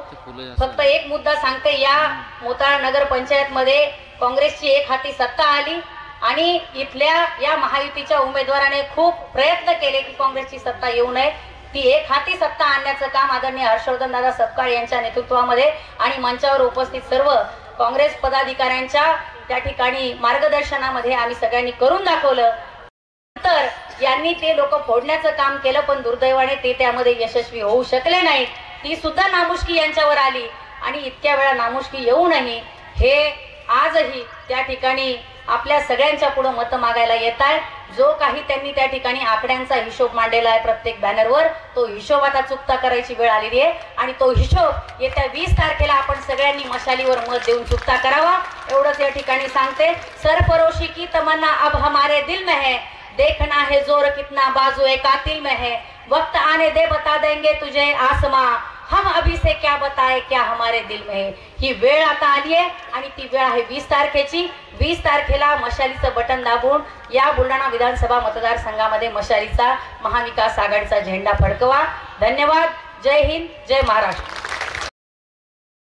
फक्त एक मुद्दा सांगते, या मोताळा नगर पंचायत मध्ये काँग्रेसची एक हाती सत्ता आली आणि इथल्या या महायुतीच्या उमेदवाराने खूप प्रयत्न केले की काँग्रेसची सत्ता येऊ नये। ती एक हाती सत्ता आणण्याचं काम आदरणीय हर्षवर्धन दादा सपकाळ यांच्या नेतृत्वामध्ये आणि मंचावर उपस्थित सर्व काँग्रेस पदाधिकाऱ्यांच्या त्या ठिकाणी मार्गदर्शनामध्ये आम्ही सगळ्यांनी करून दाखवलं। तर यांनी ते लोक फोडण्याचं काम केलं, पण दुर्दैवाने ते त्यामध्ये यशस्वी होऊ शकले नाहीत। ती सुद्धा नामुष्की यांच्यावर आली आणि इतक्या वेळा नामुष्की येऊ नये हे आजही त्या ठिकाणी आपल्या सगळ्यांच्या पुढे मत मागायला येत आहे। जो काही त्यांनी त्या ठिकाणी आकड्यांचा हिशोब मांडलेला आहे प्रत्येक बॅनरवर, तो हिशोब आता चुकता करायची वेळ आलेली आहे आणि तो हिशोब येत्या 20 तारखेला आपण सगळ्यांनी मशालीवर मत देऊन चुकता करावा एवढंच या ठिकाणी सांगते। सरफरोशी की तमन्ना अब हमारे दिल में है, देखना है जोर कितना बाजुए कातिल में है, वक्त आने दे बता देंगे तुझे आसमां, हम अभी से क्या बताए क्या हमारे दिल में है। ही वेळ आता आली आहे आणि ती वेळ आहे 20 तारखेची। 20 तारखेला मशालीचं बटन दाबून या बुलढाणा विधानसभा मतदारसंघामध्ये मशालीचा महाविकास आघाडीचा झेंडा फडकवा। धन्यवाद। जय हिंद, जय महाराष्ट्र।